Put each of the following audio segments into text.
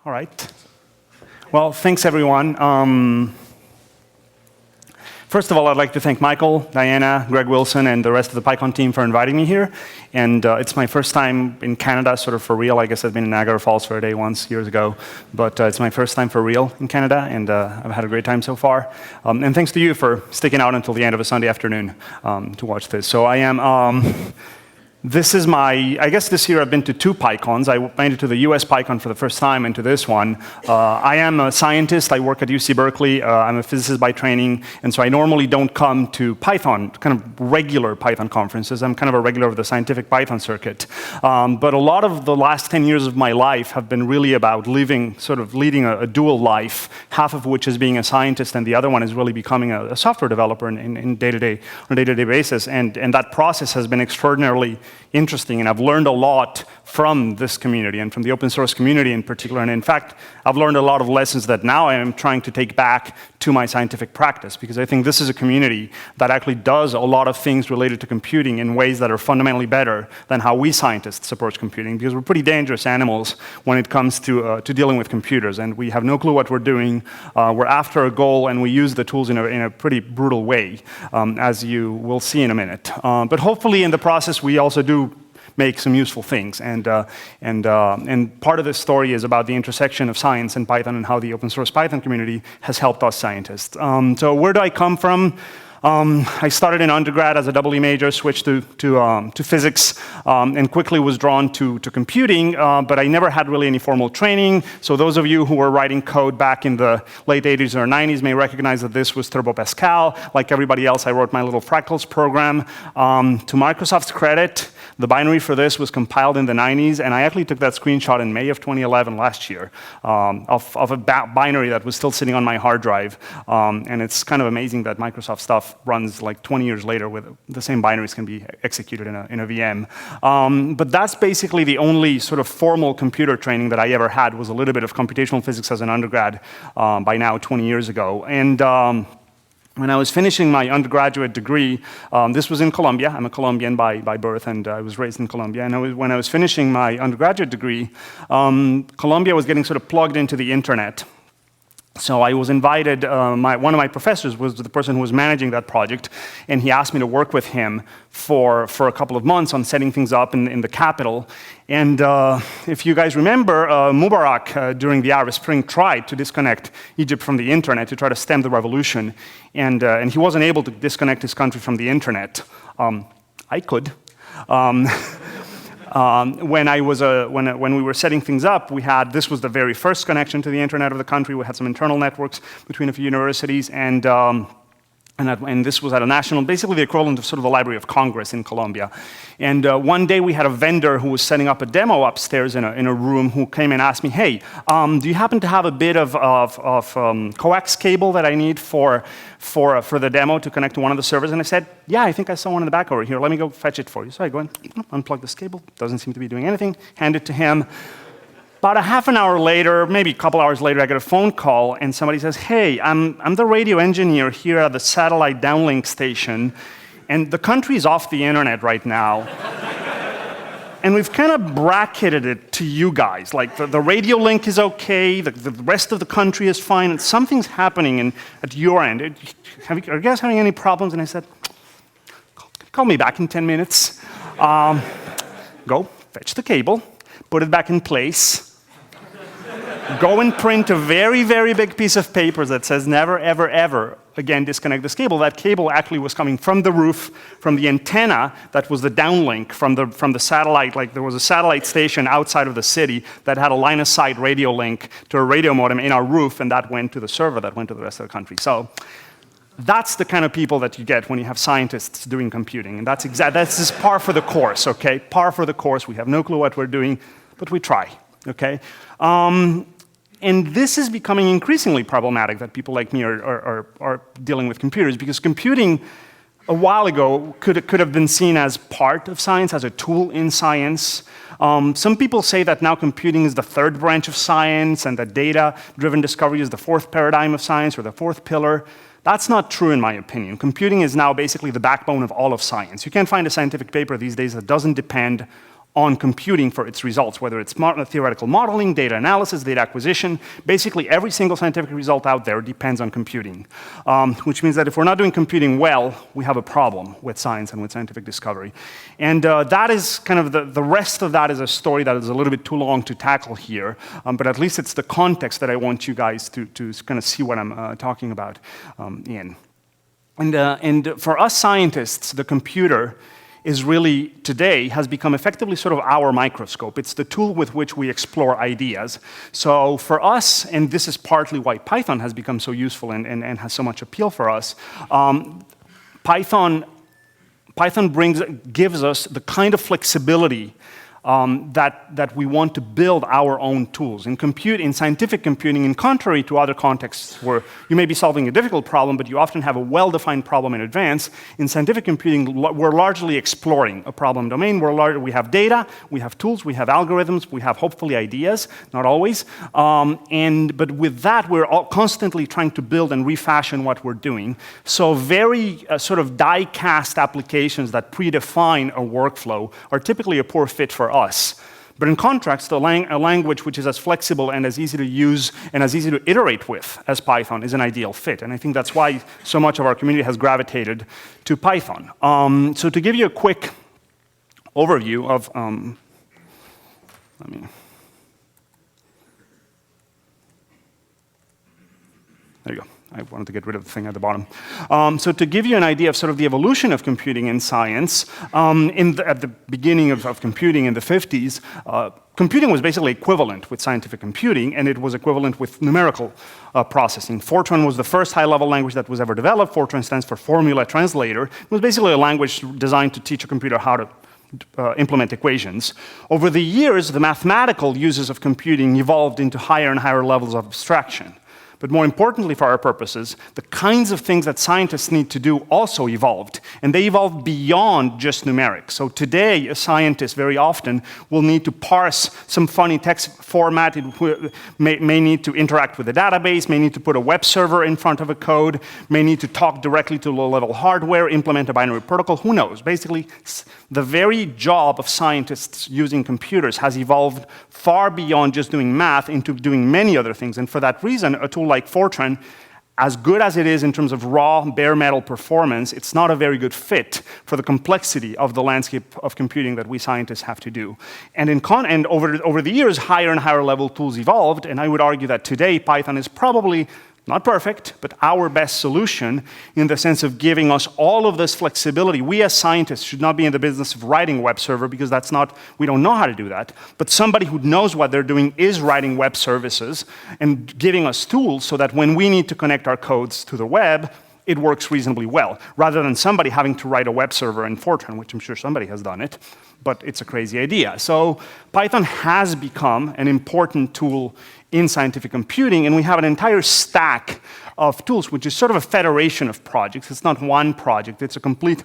All right. Well, thanks, everyone. First of all, I'd like to thank Michael, Diana, Greg Wilson, and the rest of the PyCon team for inviting me here. And it's my first time in Canada, sort of for real. I guess I've been in Niagara Falls for a day once, years ago. But it's my first time for real in Canada, and I've had a great time so far. And thanks to you for sticking out until the end of a Sunday afternoon to watch this. So I am... This is I guess this year I've been to 2 PyCons. I went to the US PyCon for the first time and to this one. I am a scientist. I work at UC Berkeley. I'm a physicist by training. And so I normally don't come to Python, kind of regular Python conferences. I'm kind of a regular of the scientific Python circuit. But a lot of the last 10 years of my life have been really about leading a dual life, half of which is being a scientist, and the other one is really becoming a software developer on a day-to-day basis. And that process has been extraordinarily interesting, and I've learned a lot from this community and from the open source community in particular. And in fact, I've learned a lot of lessons that now I am trying to take back to my scientific practice, because I think this is a community that actually does a lot of things related to computing in ways that are fundamentally better than how we scientists approach computing, because we're pretty dangerous animals when it comes to dealing with computers, and we have no clue what we're doing. We're after a goal, and we use the tools in a pretty brutal way, as you will see in a minute. But hopefully in the process, we also do make some useful things. And part of this story is about the intersection of science and Python and how the open source Python community has helped us scientists. So where do I come from? I started in undergrad as a double E major, switched to physics, and quickly was drawn to computing, but I never had really any formal training. So those of you who were writing code back in the late 80s or 90s may recognize that this was Turbo Pascal. Like everybody else, I wrote my little fractals program. To Microsoft's credit, the binary for this was compiled in the 90s, and I actually took that screenshot in May of 2011, last year, of a binary that was still sitting on my hard drive. And it's kind of amazing that Microsoft stuff runs like 20 years later with the same binaries can be executed in a VM. But that's basically the only sort of formal computer training that I ever had, was a little bit of computational physics as an undergrad by now 20 years ago. And when I was finishing my undergraduate degree, this was in Colombia. I'm a Colombian by birth, and I was raised in Colombia. And when I was finishing my undergraduate degree, Colombia was getting sort of plugged into the internet. So I was invited, one of my professors was the person who was managing that project, and he asked me to work with him for a couple of months on setting things up in the capital. And if you guys remember, Mubarak, during the Arab Spring, tried to disconnect Egypt from the internet to try to stem the revolution, and he wasn't able to disconnect his country from the internet. I could. When we were setting things up, this was the very first connection to the internet of the country. We had some internal networks between a few universities, and this was at a national, basically the equivalent of sort of the Library of Congress in Colombia. And one day we had a vendor who was setting up a demo upstairs in a room, who came and asked me, hey, do you happen to have a bit of coax cable that I need for the demo to connect to one of the servers? And I said, yeah, I think I saw one in the back over here. Let me go fetch it for you. So I go and unplug this cable. Doesn't seem to be doing anything. Hand it to him. About a half an hour later, maybe a couple hours later, I get a phone call, and somebody says, hey, I'm the radio engineer here at the satellite downlink station, and the country's off the internet right now. And we've kind of bracketed it to you guys. Like, the radio link is okay, the rest of the country is fine, and something's happening at your end. Are you guys having any problems? And I said, call me back in 10 minutes. Go, fetch the cable, put it back in place. Go and print a very, very big piece of paper that says never, ever, ever again disconnect this cable. That cable actually was coming from the roof, from the antenna that was the downlink from the satellite. Like, there was a satellite station outside of the city that had a line-of-sight radio link to a radio modem in our roof, and that went to the server that went to the rest of the country. So that's the kind of people that you get when you have scientists doing computing, and that's just par for the course, okay? Par for the course. We have no clue what we're doing, but we try, okay? And this is becoming increasingly problematic, that people like me are dealing with computers, because computing a while ago could have been seen as part of science, as a tool in science. Some people say that now computing is the third branch of science, and that data-driven discovery is the fourth paradigm of science, or the fourth pillar. That's not true in my opinion. Computing is now basically the backbone of all of science. You can't find a scientific paper these days that doesn't depend on computing for its results, whether it's theoretical modeling, data analysis, data acquisition. Basically, every single scientific result out there depends on computing, which means that if we're not doing computing well, we have a problem with science and with scientific discovery. And that is kind of the rest of that is a story that is a little bit too long to tackle here, but at least it's the context that I want you guys to kind of see what I'm talking about in. And for us scientists, the computer is really, today, has become effectively sort of our microscope. It's the tool with which we explore ideas. So for us, and this is partly why Python has become so useful and has so much appeal for us, Python gives us the kind of flexibility that we want to build our own tools. In scientific computing, in contrary to other contexts where you may be solving a difficult problem, but you often have a well-defined problem in advance, in scientific computing, we're largely exploring a problem domain. We have data, we have tools, we have algorithms, we have hopefully ideas, not always. But with that, we're constantly trying to build and refashion what we're doing. So very sort of die-cast applications that predefine a workflow are typically a poor fit for us. But in contrast, a language which is as flexible and as easy to use and as easy to iterate with as Python is an ideal fit. And I think that's why so much of our community has gravitated to Python. So to give you a quick overview of, there you go. I wanted to get rid of the thing at the bottom. So to give you an idea of sort of the evolution of computing in science, at the beginning of computing in the 50s, computing was basically equivalent with scientific computing, and it was equivalent with numerical processing. Fortran was the first high-level language that was ever developed. Fortran stands for Formula Translator. It was basically a language designed to teach a computer how to implement equations. Over the years, the mathematical uses of computing evolved into higher and higher levels of abstraction. But more importantly for our purposes, the kinds of things that scientists need to do also evolved. And they evolved beyond just numerics. So today, a scientist very often will need to parse some funny text format, may need to interact with a database, may need to put a web server in front of a code, may need to talk directly to low-level hardware, implement a binary protocol, who knows? Basically, the very job of scientists using computers has evolved far beyond just doing math into doing many other things. And for that reason, a tool like Fortran, as good as it is in terms of raw, bare metal performance, it's not a very good fit for the complexity of the landscape of computing that we scientists have to do. And over the years, higher and higher level tools evolved, and I would argue that today Python is probably not perfect, but our best solution in the sense of giving us all of this flexibility. We as scientists should not be in the business of writing a web server because we don't know how to do that. But somebody who knows what they're doing is writing web services and giving us tools so that when we need to connect our codes to the web, it works reasonably well, rather than somebody having to write a web server in Fortran, which I'm sure somebody has done it, but it's a crazy idea. So Python has become an important tool in scientific computing, and we have an entire stack of tools, which is sort of a federation of projects. It's not one project, it's a complete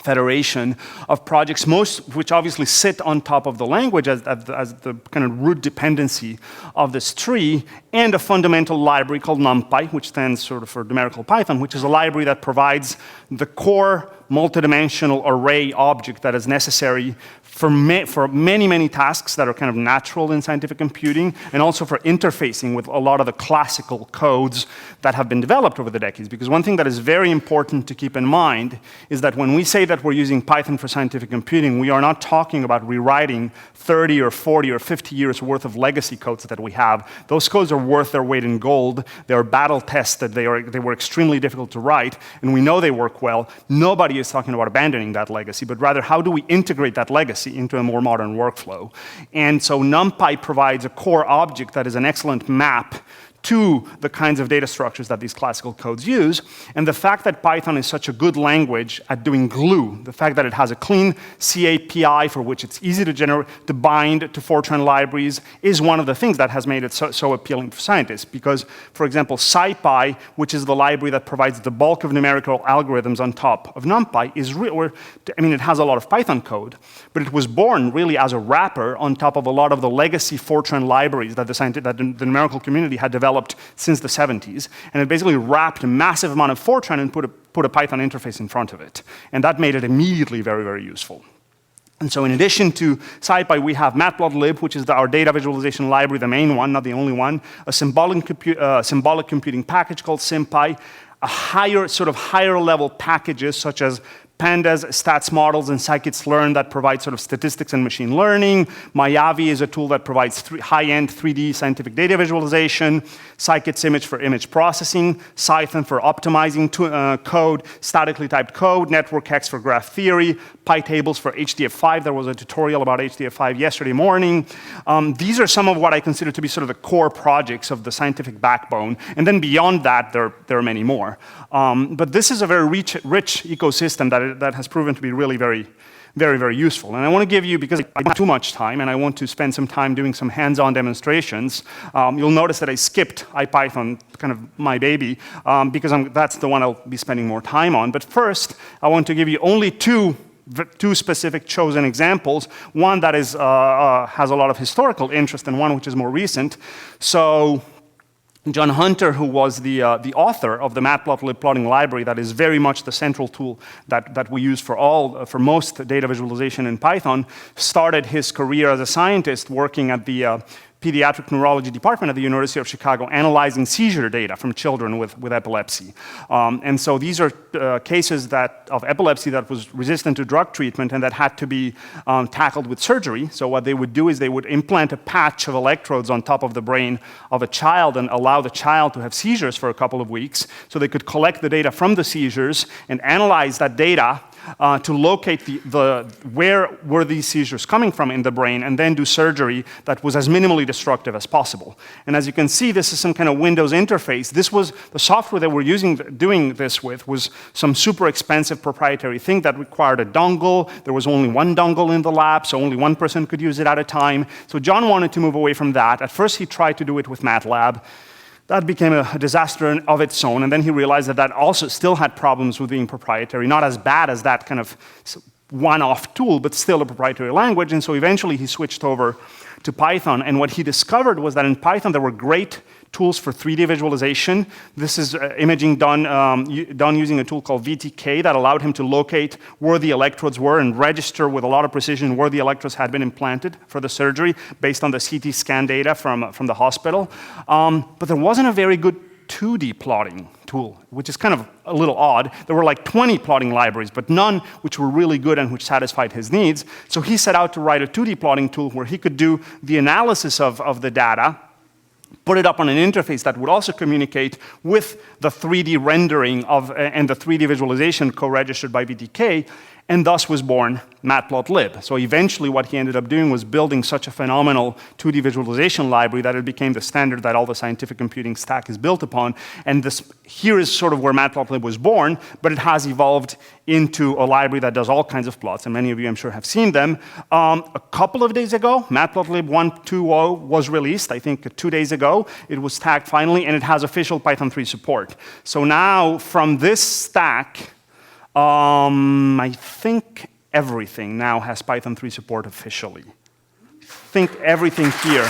federation of projects, most of which obviously sit on top of the language as the kind of root dependency of this tree, and a fundamental library called NumPy, which stands sort of for numerical Python, which is a library that provides the core multidimensional array object that is necessary for many, many tasks that are kind of natural in scientific computing, and also for interfacing with a lot of the classical codes that have been developed over the decades. Because one thing that is very important to keep in mind is that when we say that we're using Python for scientific computing, we are not talking about rewriting 30 or 40 or 50 years worth of legacy codes that we have. Those codes are worth their weight in gold. They are battle tested. They were extremely difficult to write, and we know they work well. Nobody is talking about abandoning that legacy, but rather how do we integrate that legacy into a more modern workflow. And so NumPy provides a core object that is an excellent map to the kinds of data structures that these classical codes use. And the fact that Python is such a good language at doing glue, the fact that it has a clean C API for which it's easy to bind to Fortran libraries, is one of the things that has made it so appealing for scientists. Because, for example, SciPy, which is the library that provides the bulk of numerical algorithms on top of NumPy, it has a lot of Python code, but it was born really as a wrapper on top of a lot of the legacy Fortran libraries that the numerical community had developed since the 70s, and it basically wrapped a massive amount of Fortran and put a Python interface in front of it. And that made it immediately very, very useful. And so in addition to SciPy, we have matplotlib, which is our data visualization library, the main one, not the only one, a symbolic computing package called SymPy, a higher level packages such as pandas, stats models, and scikit-learn that provide sort of statistics and machine learning. Mayavi is a tool that provides high-end 3D scientific data visualization. Scikit-image for image processing. Python for optimizing code. Statically typed code. NetworkX for graph theory. PyTables for HDF5. There was a tutorial about HDF5 yesterday morning. These are some of what I consider to be sort of the core projects of the scientific backbone. And then beyond that, there are many more. But this is a very rich ecosystem that has proven to be really very, very useful. And I want to give you, because I don't have too much time and I want to spend some time doing some hands-on demonstrations, you'll notice that I skipped IPython, kind of my baby, because that's the one I'll be spending more time on. But first, I want to give you only two specific chosen examples, one that is, has a lot of historical interest and one which is more recent. So John Hunter, who was the author of the matplotlib plotting library, that is very much the central tool that we use for most data visualization in Python, started his career as a scientist working at the pediatric neurology department at the University of Chicago, analyzing seizure data from children with epilepsy. And so these are cases of epilepsy that was resistant to drug treatment and that had to be tackled with surgery. So what they would do is they would implant a patch of electrodes on top of the brain of a child and allow the child to have seizures for a couple of weeks, so they could collect the data from the seizures and analyze that data to locate where were these seizures coming from in the brain, and then do surgery that was as minimally destructive as possible. And as you can see, this is some kind of Windows interface. This was the software that we're doing this with was some super expensive proprietary thing that required a dongle. There was only one dongle in the lab, so only one person could use it at a time. So John wanted to move away from that. At first, he tried to do it with MATLAB. That became a disaster of its own, and then he realized that also still had problems with being proprietary, not as bad as that kind of one-off tool, but still a proprietary language, and so eventually he switched over to Python, and what he discovered was that in Python there were great tools for 3D visualization. This is imaging done using a tool called VTK that allowed him to locate where the electrodes were and register with a lot of precision where the electrodes had been implanted for the surgery based on the CT scan data from the hospital. But there wasn't a very good 2D plotting tool, which is kind of a little odd. There were like 20 plotting libraries, but none which were really good and which satisfied his needs. So he set out to write a 2D plotting tool where he could do the analysis of the data, put it up on an interface that would also communicate with the 3D rendering and the 3D visualization co-registered by VTK, and thus was born matplotlib. So eventually what he ended up doing was building such a phenomenal 2D visualization library that it became the standard that all the scientific computing stack is built upon. And here is sort of where matplotlib was born, but it has evolved into a library that does all kinds of plots, and many of you, I'm sure, have seen them. A couple of days ago, matplotlib 1.2.0 was released, I think 2 days ago. It was tagged finally, and it has official Python 3 support. So now, from this stack, I think everything now has Python 3 support officially. I think everything here.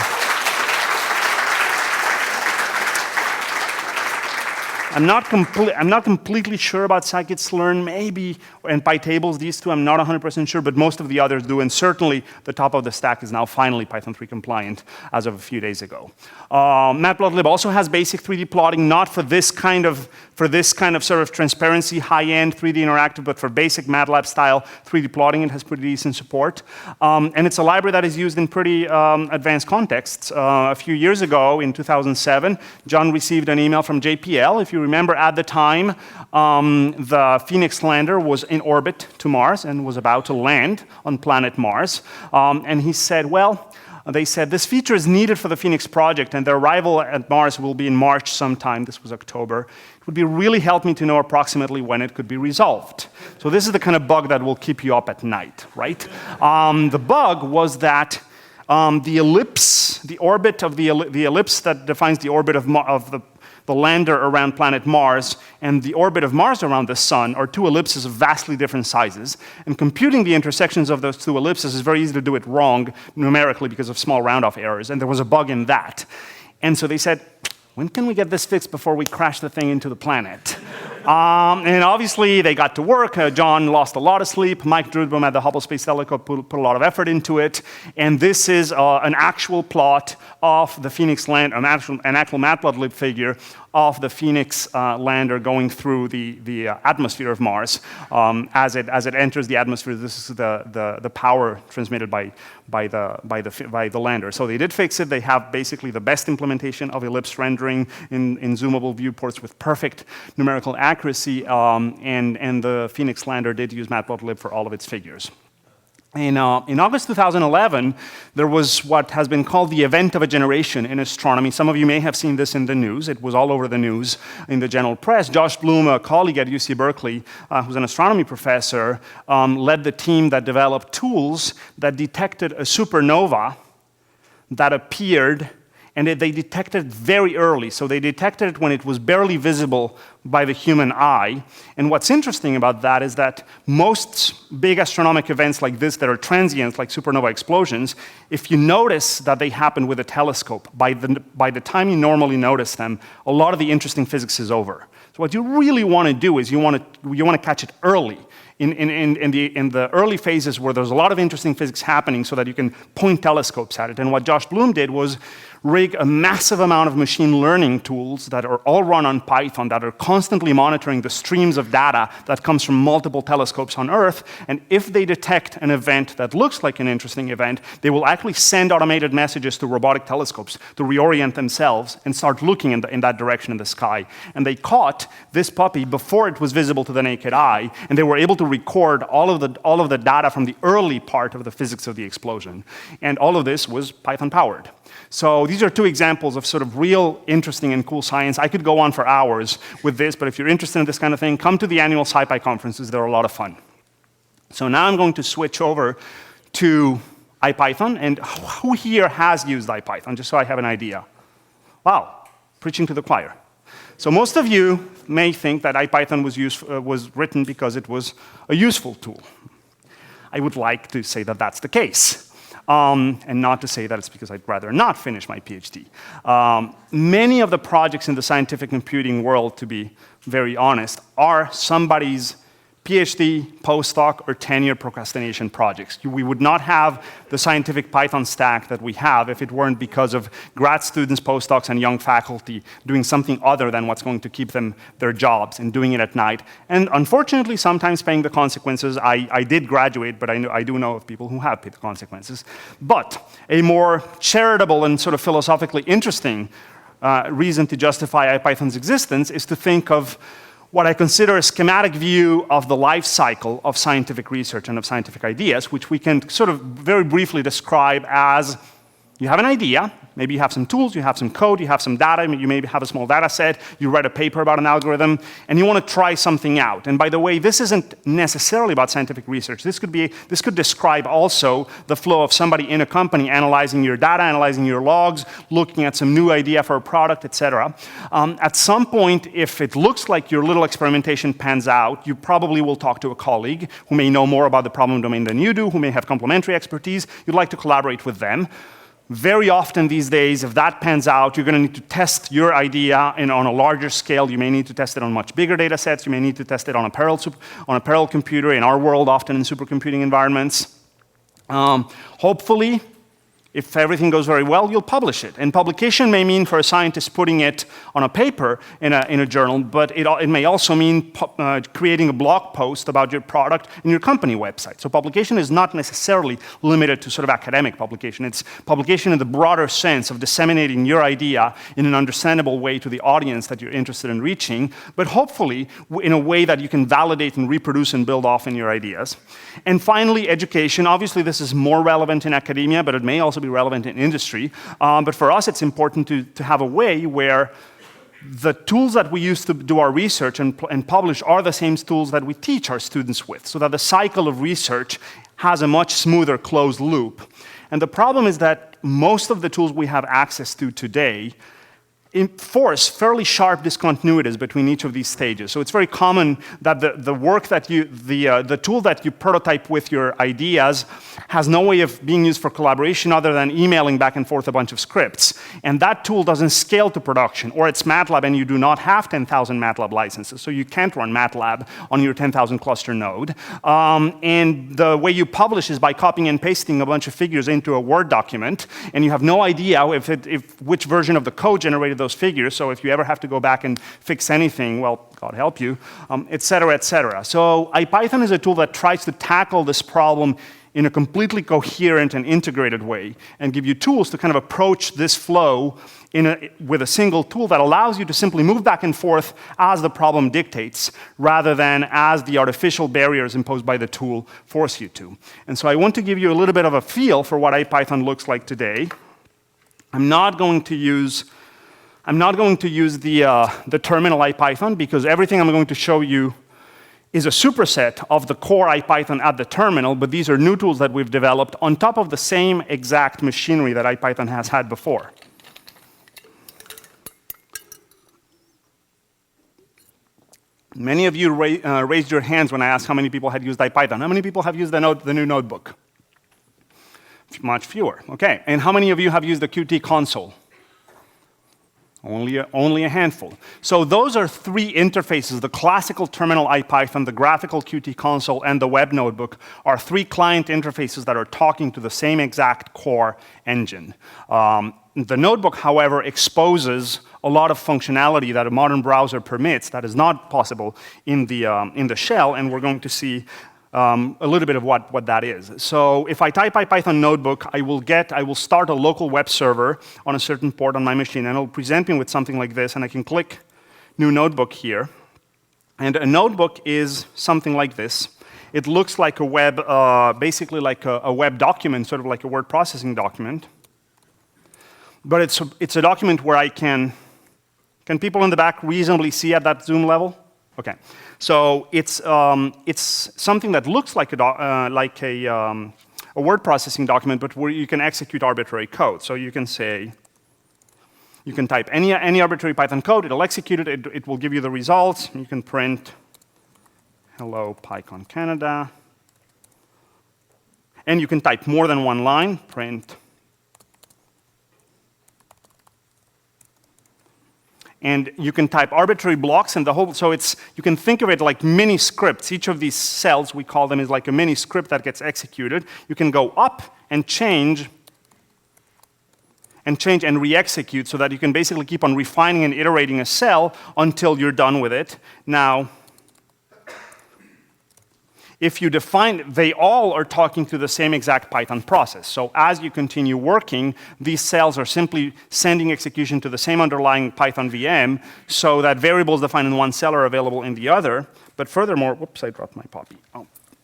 I'm not completely sure about scikit-learn, maybe, and PyTables, these two, I'm not 100% sure, but most of the others do, and certainly the top of the stack is now finally Python 3 compliant as of a few days ago. Matplotlib also has basic 3D plotting, not for this kind of sort of transparency, high-end 3D interactive, but for basic MATLAB style 3D plotting, it has pretty decent support. And it's a library that is used in pretty advanced contexts. A few years ago, in 2007, John received an email from JPL. If you remember, at the time, the Phoenix lander was in orbit to Mars and was about to land on planet Mars. And he said, well, they said, this feature is needed for the Phoenix project, and the arrival at Mars will be in March sometime. This was October. It would be really help me to know approximately when it could be resolved. So this is the kind of bug that will keep you up at night, right? The bug was that the ellipse, the orbit of the ellipse that defines the orbit of the lander around planet Mars and the orbit of Mars around the sun are two ellipses of vastly different sizes. And computing the intersections of those two ellipses is very easy to do it wrong numerically because of small round-off errors. And there was a bug in that. And so they said, when can we get this fixed before we crash the thing into the planet? And obviously, they got to work. John lost a lot of sleep. Mike Drudbaum at the Hubble Space Telescope put a lot of effort into it. And this is an actual plot of the Phoenix lander, an actual Matplotlib figure of the Phoenix lander going through the atmosphere of Mars. As it enters the atmosphere, this is the power transmitted by the lander. So they did fix it. They have basically the best implementation of ellipse rendering in zoomable viewports with perfect numerical accuracy. And the Phoenix lander did use Matplotlib for all of its figures. In August 2011, there was what has been called the event of a generation in astronomy. Some of you may have seen this in the news. It was all over the news in the general press. Josh Bloom, a colleague at UC Berkeley, who's an astronomy professor, led the team that developed tools that detected a supernova that appeared, and they detected it very early. So they detected it when it was barely visible by the human eye. And what's interesting about that is that most big astronomic events like this that are transient, like supernova explosions, if you notice that they happen with a telescope, by the time you normally notice them, a lot of the interesting physics is over. So what you really want to do is you want to catch it early. In the early phases where there's a lot of interesting physics happening so that you can point telescopes at it. And what Josh Bloom did was rig a massive amount of machine learning tools that are all run on Python, that are constantly monitoring the streams of data that comes from multiple telescopes on Earth. And if they detect an event that looks like an interesting event, they will actually send automated messages to robotic telescopes to reorient themselves and start looking in that direction in the sky. And they caught this puppy before it was visible to the naked eye, and they were able to record all of the data from the early part of the physics of the explosion. And all of this was Python powered. So these are two examples of sort of real interesting and cool science. I could go on for hours with this, but if you're interested in this kind of thing, come to the annual SciPy conferences. They're a lot of fun. So now I'm going to switch over to IPython. And who here has used IPython, just so I have an idea? Wow, preaching to the choir. So most of you may think that IPython was written because it was a useful tool. I would like to say that that's the case. And not to say that it's because I'd rather not finish my PhD. Many of the projects in the scientific computing world, to be very honest, are somebody's PhD, postdoc, or 10-year procrastination projects. We would not have the scientific Python stack that we have if it weren't because of grad students, postdocs, and young faculty doing something other than what's going to keep them their jobs and doing it at night. And unfortunately, sometimes paying the consequences. I did graduate, but I do know of people who have paid the consequences. But a more charitable and sort of philosophically interesting reason to justify IPython's existence is to think of what I consider a schematic view of the life cycle of scientific research and of scientific ideas, which we can sort of very briefly describe as you have an idea, maybe you have some tools, you have some code, you have some data, you maybe have a small data set, you write a paper about an algorithm, and you want to try something out. And by the way, this isn't necessarily about scientific research. This could describe also the flow of somebody in a company analyzing your data, analyzing your logs, looking at some new idea for a product, etc. At some point, if it looks like your little experimentation pans out, you probably will talk to a colleague who may know more about the problem domain than you do, who may have complementary expertise. You'd like to collaborate with them. Very often these days, if that pans out, you're going to need to test your idea on a larger scale. You may need to test it on much bigger data sets. You may need to test it on a parallel computer, in our world, often in supercomputing environments. Hopefully, if everything goes very well, you'll publish it. And publication may mean for a scientist putting it on a paper in a journal, but it may also mean creating a blog post about your product in your company website. So publication is not necessarily limited to sort of academic publication. It's publication in the broader sense of disseminating your idea in an understandable way to the audience that you're interested in reaching, but hopefully in a way that you can validate and reproduce and build off in your ideas. And finally, education. Obviously, this is more relevant in academia, but it may also be relevant in industry. But for us, it's important to have a way where the tools that we use to do our research and publish are the same tools that we teach our students with, so that the cycle of research has a much smoother closed loop. And the problem is that most of the tools we have access to today enforce fairly sharp discontinuities between each of these stages. So it's very common that the tool that you prototype with your ideas has no way of being used for collaboration other than emailing back and forth a bunch of scripts. And that tool doesn't scale to production, or it's MATLAB and you do not have 10,000 MATLAB licenses, so you can't run MATLAB on your 10,000 cluster node. And the way you publish is by copying and pasting a bunch of figures into a Word document, and you have no idea which version of the code generated those figures, so if you ever have to go back and fix anything, well, God help you, et cetera, et cetera. So IPython is a tool that tries to tackle this problem in a completely coherent and integrated way and give you tools to kind of approach this flow with a single tool that allows you to simply move back and forth as the problem dictates, rather than as the artificial barriers imposed by the tool force you to. And so I want to give you a little bit of a feel for what IPython looks like today. I'm not going to use the terminal IPython, because everything I'm going to show you is a superset of the core IPython at the terminal, but these are new tools that we've developed on top of the same exact machinery that IPython has had before. Many of you raised your hands when I asked how many people had used IPython. How many people have used the new notebook? Much fewer. Okay. And how many of you have used the Qt console? Only a handful. So those are three interfaces. The classical terminal IPython, the graphical Qt console, and the web notebook are three client interfaces that are talking to the same exact core engine. The notebook, however, exposes a lot of functionality that a modern browser permits that is not possible in the shell, and we're going to see a little bit of what that is. So if I type IPython Notebook, I will start a local web server on a certain port on my machine, and it'll present me with something like this, and I can click New Notebook here. And a notebook is something like this. It looks like a web, basically like a web document, sort of like a word processing document. But it's a document where I can people in the back reasonably see at that zoom level? Okay. So it's something that looks like a word processing document, but where you can execute arbitrary code. So you can type any arbitrary Python code, it'll execute it, it will give you the results. You can print hello PyCon Canada. And you can type more than one line, print. And you can type arbitrary blocks, and you can think of it like mini scripts. Each of these cells, we call them, is like a mini script that gets executed. You can go up and change and re-execute, so that you can basically keep on refining and iterating a cell until you're done with it. Now, if you define, they all are talking to the same exact Python process. So as you continue working, these cells are simply sending execution to the same underlying Python VM, so that variables defined in one cell are available in the other. But furthermore, whoops, I dropped my poppy.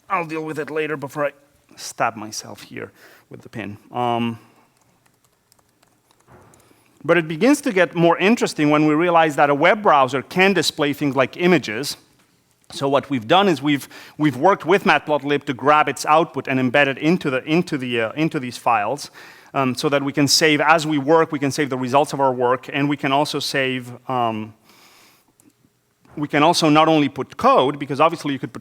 I'll deal with it later before I stab myself here with the pin. But it begins to get more interesting when we realize that a web browser can display things like images. So what we've done is we've worked with matplotlib to grab its output and embed it into these files, so that we can save as we work. We can save the results of our work, and we can also save. We can also not only put code, because obviously you could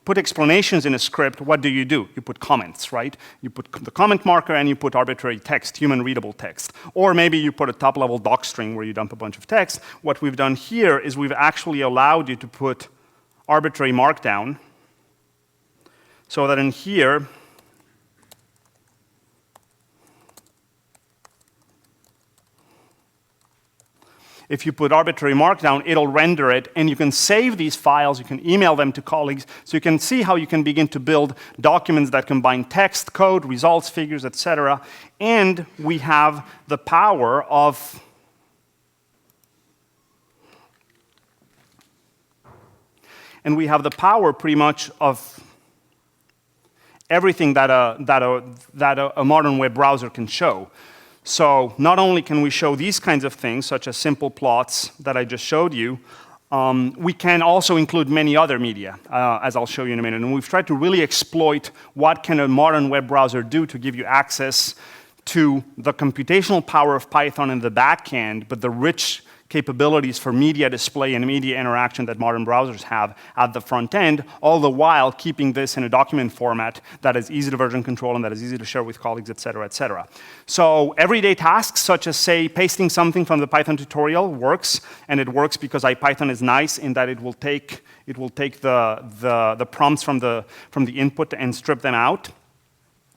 put explanations in a script. What do? You put comments, right? You put the comment marker and you put arbitrary text, human readable text. Or maybe you put a top level doc string where you dump a bunch of text. What we've done here is we've actually allowed you to put arbitrary markdown, so that in here, if you put arbitrary markdown, it'll render it, and you can save these files, you can email them to colleagues, so you can see how you can begin to build documents that combine text, code, results, figures, etc. And we have the power of pretty much of everything that a modern web browser can show. So not only can we show these kinds of things, such as simple plots that I just showed you, we can also include many other media, as I'll show you in a minute. And we've tried to really exploit what can a modern web browser do to give you access to the computational power of Python in the back end, but the rich capabilities for media display and media interaction that modern browsers have at the front end, all the while keeping this in a document format that is easy to version control and that is easy to share with colleagues, et cetera, et cetera. So everyday tasks, such as, say, pasting something from the Python tutorial works, and it works because IPython is nice in that it will take the prompts from the input and strip them out.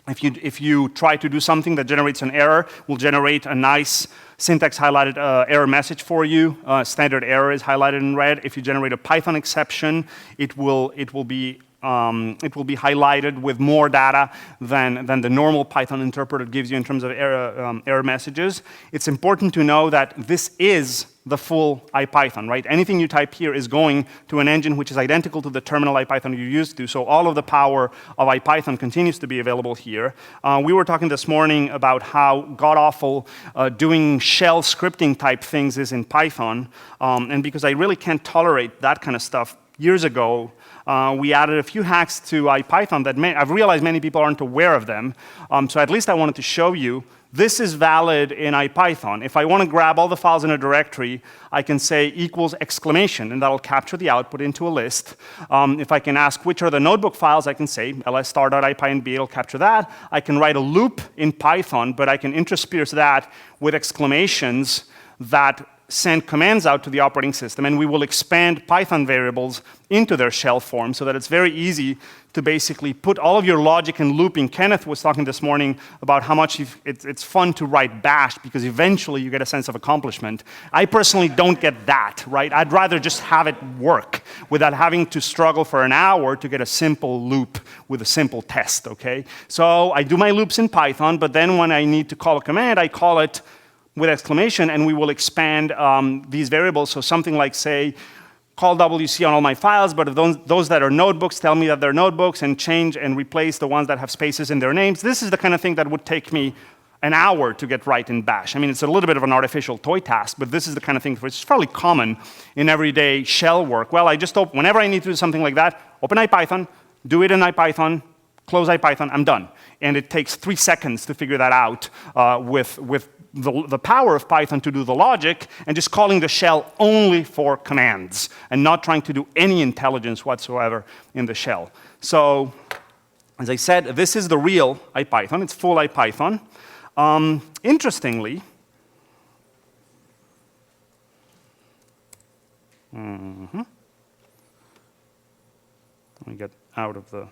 If you try to do something that generates an error, will generate a nice syntax highlighted error message for you. Standard error is highlighted in red. If you generate a Python exception, it will be highlighted with more data than the normal Python interpreter gives you in terms of error messages. It's important to know that this is the full IPython, right? Anything you type here is going to an engine which is identical to the terminal IPython you're used to, so all of the power of IPython continues to be available here. We were talking this morning about how god-awful doing shell scripting type things is in Python, and because I really can't tolerate that kind of stuff, years ago, we added a few hacks to IPython that I've realized many people aren't aware of them, so at least I wanted to show you. This is valid in IPython. If I want to grab all the files in a directory, I can say equals exclamation, and that'll capture the output into a list. If I can ask which are the notebook files, I can say ls*.ipynb, it'll capture that. I can write a loop in Python, but I can intersperse that with exclamations that send commands out to the operating system, and we will expand Python variables into their shell form so that it's very easy to basically put all of your logic in looping. Kenneth was talking this morning about how much it's fun to write bash because eventually you get a sense of accomplishment. I personally don't get that, right? I'd rather just have it work without having to struggle for an hour to get a simple loop with a simple test, okay? So I do my loops in Python, but then when I need to call a command, I call it with exclamation, and we will expand these variables. So something like, say, call WC on all my files, but those that are notebooks, tell me that they're notebooks, and change and replace the ones that have spaces in their names. This is the kind of thing that would take me an hour to get right in bash. I mean, it's a little bit of an artificial toy task, but this is the kind of thing which is fairly common in everyday shell work. Well, I just whenever I need to do something like that, open IPython, do it in IPython, close IPython, I'm done. And it takes 3 seconds to figure that out with the power of Python to do the logic, and just calling the shell only for commands, and not trying to do any intelligence whatsoever in the shell. So, as I said, this is the real IPython. It's full IPython. Interestingly, let me get out of the...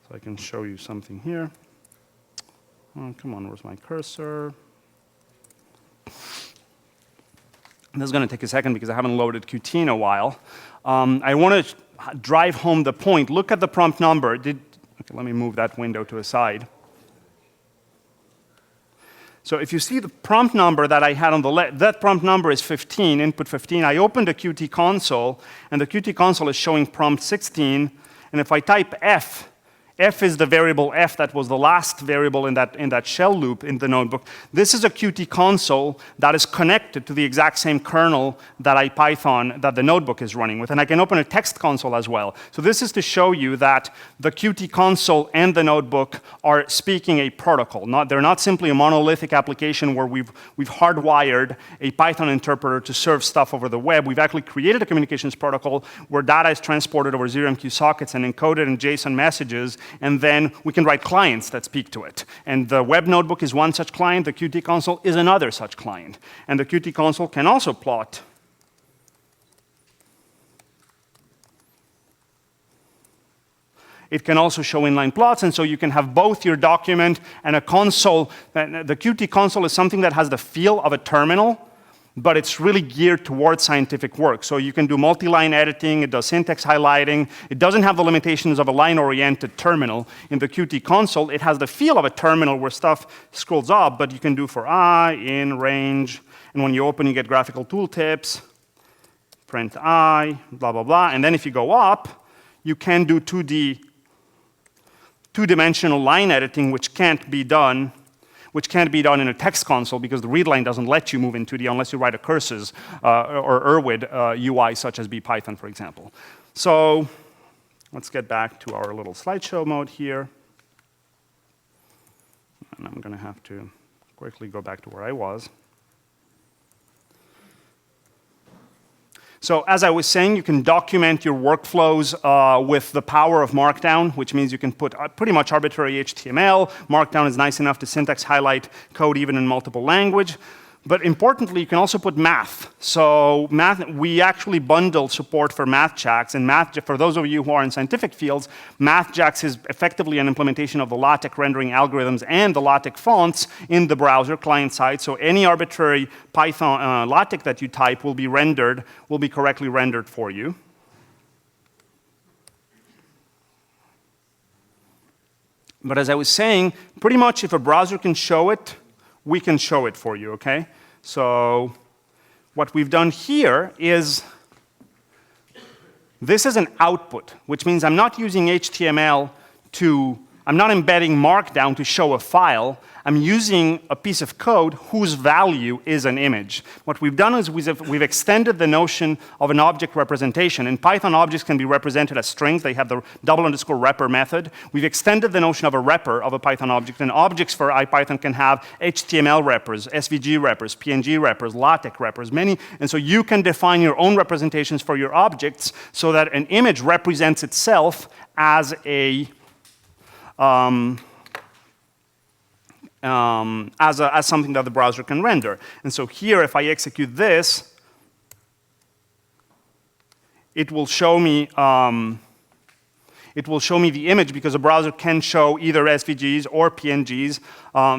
So I can show you something here. Oh, come on, where's my cursor? This is going to take a second because I haven't loaded Qt in a while. I want to drive home the point. Look at the prompt number. Okay, let me move that window to a side. So if you see the prompt number that I had on the left, that prompt number is 15, input 15. I opened the Qt console, and the Qt console is showing prompt 16. And if I type F, F is the variable F that was the last variable in that shell loop in the notebook. This is a Qt console that is connected to the exact same kernel that IPython, that the notebook is running with. And I can open a text console as well. So this is to show you that the Qt console and the notebook are speaking a protocol. They're not simply a monolithic application where we've hardwired a Python interpreter to serve stuff over the web. We've actually created a communications protocol where data is transported over 0MQ sockets and encoded in JSON messages, and then we can write clients that speak to it. And the web notebook is one such client, the Qt console is another such client. And the Qt console can also plot It can also show inline plots, and so you can have both your document and a console. The Qt console is something that has the feel of a terminal, but it's really geared towards scientific work. So you can do multi-line editing, it does syntax highlighting, it doesn't have the limitations of a line-oriented terminal. In the Qt console, it has the feel of a terminal where stuff scrolls up, but you can do for I, in, range, and when you open, you get graphical tooltips, print I, blah, blah, blah. And then if you go up, you can do two-dimensional line editing, which can't be done in a text console because the read line doesn't let you move in 2D unless you write a curses or Erwid UI such as IPython, for example. So let's get back to our little slideshow mode here. And I'm going to have to quickly go back to where I was. So as I was saying, you can document your workflows with the power of Markdown, which means you can put pretty much arbitrary HTML. Markdown is nice enough to syntax highlight code even in multiple language. But importantly, you can also put math. So we actually bundle support for MathJax. And for those of you who are in scientific fields, MathJax is effectively an implementation of the LaTeX rendering algorithms and the LaTeX fonts in the browser client side. So any arbitrary Python LaTeX that you type will be correctly rendered for you. But as I was saying, pretty much if a browser can show it, we can show it for you, okay? So what we've done here is this is an output, which means I'm not using HTML I'm not embedding Markdown to show a file. I'm using a piece of code whose value is an image. What we've done is we've extended the notion of an object representation. In Python, objects can be represented as strings. They have the _repr method. We've extended the notion of a repr of a Python object, and objects for IPython can have HTML reprs, SVG reprs, PNG reprs, LaTeX reprs, many. And so you can define your own representations for your objects so that an image represents itself as as something that the browser can render. And so here, if I execute this, it will show me the image because the browser can show either SVGs or PNGs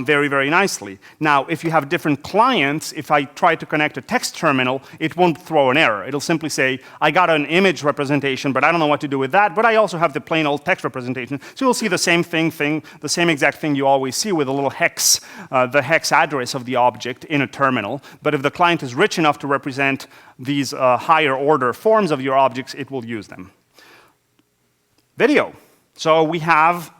very, very nicely. Now, if you have different clients, if I try to connect a text terminal, it won't throw an error. It'll simply say, I got an image representation, but I don't know what to do with that, but I also have the plain old text representation. So you'll see the same the same exact thing you always see with a little hex, the hex address of the object in a terminal. But if the client is rich enough to represent these higher order forms of your objects, it will use them. Video. So we have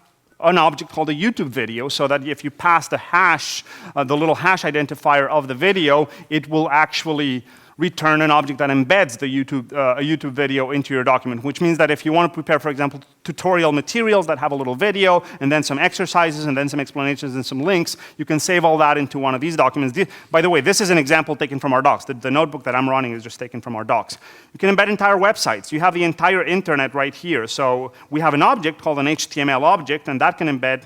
an object called a YouTube video, so that if you pass the hash, the little hash identifier of the video, it will actually return an object that embeds the a YouTube video into your document, which means that if you want to prepare, for example, tutorial materials that have a little video, and then some exercises, and then some explanations and some links, you can save all that into one of these documents. By the way, this is an example taken from our docs. The notebook that I'm running is just taken from our docs. You can embed entire websites. You have the entire internet right here. So we have an object called an HTML object, and that can embed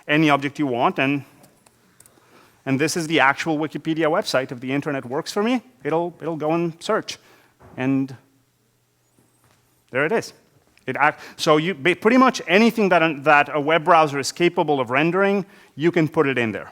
any object you want, and this is the actual Wikipedia website. If the internet works for me, it'll go and search. And there it is. So pretty much anything that a web browser is capable of rendering, you can put it in there.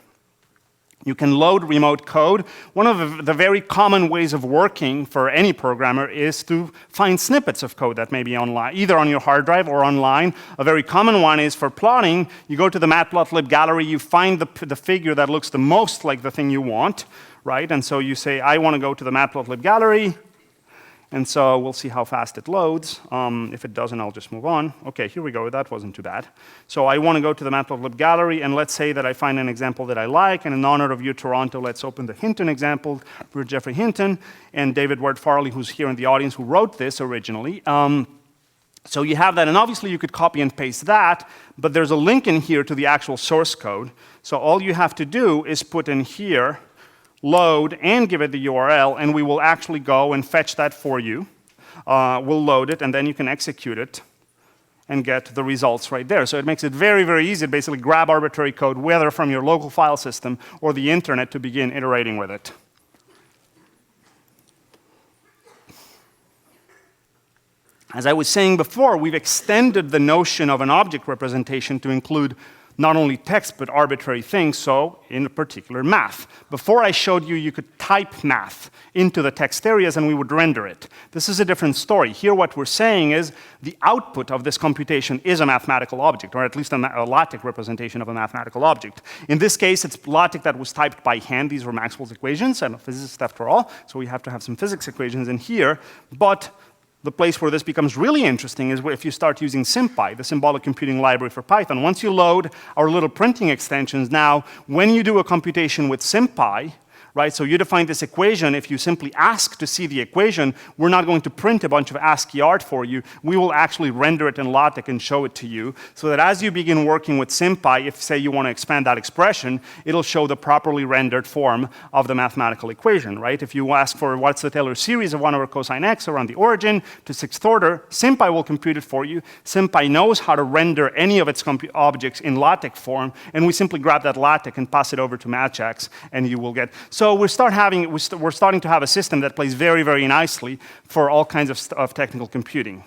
You can load remote code. One of the very common ways of working for any programmer is to find snippets of code that may be online, either on your hard drive or online. A very common one is for plotting. You go to the matplotlib gallery, you find the figure that looks the most like the thing you want, right? And so you say, I want to go to the matplotlib gallery. And so we'll see how fast it loads. If it doesn't, I'll just move on. OK, here we go. That wasn't too bad. So I want to go to the Matplotlib gallery, and let's say that I find an example that I like. And in honor of you, Toronto, let's open the Hinton example for Jeffrey Hinton and David Ward Farley, who's here in the audience, who wrote this originally. So you have that, and obviously you could copy and paste that, but there's a link in here to the actual source code. So all you have to do is put in here load and give it the URL, and we will actually go and fetch that for you. We'll load it, and then you can execute it and get the results right there. So it makes it very, very easy to basically grab arbitrary code, whether from your local file system or the internet, to begin iterating with it. As I was saying before, we've extended the notion of an object representation to include not only text, but arbitrary things, so in particular math. Before I showed you, you could type math into the text areas and we would render it. This is a different story. Here what we're saying is the output of this computation is a mathematical object, or at least a LaTeX representation of a mathematical object. In this case, it's LaTeX that was typed by hand. These were Maxwell's equations. I'm a physicist after all, so we have to have some physics equations in here. But the place where this becomes really interesting is if you start using SymPy, the symbolic computing library for Python. Once you load our little printing extensions, now when you do a computation with SymPy, right? So you define this equation. If you simply ask to see the equation, we're not going to print a bunch of ASCII art for you. We will actually render it in LaTeX and show it to you, so that as you begin working with SymPy, if, say, you want to expand that expression, it'll show the properly rendered form of the mathematical equation, right? If you ask for what's the Taylor series of 1 over cosine x around the origin to 6th order, SymPy will compute it for you. SymPy knows how to render any of its objects in LaTeX form, and we simply grab that LaTeX and pass it over to MatchX, and you will get. So we're starting to have a system that plays very, very nicely for all kinds of technical computing.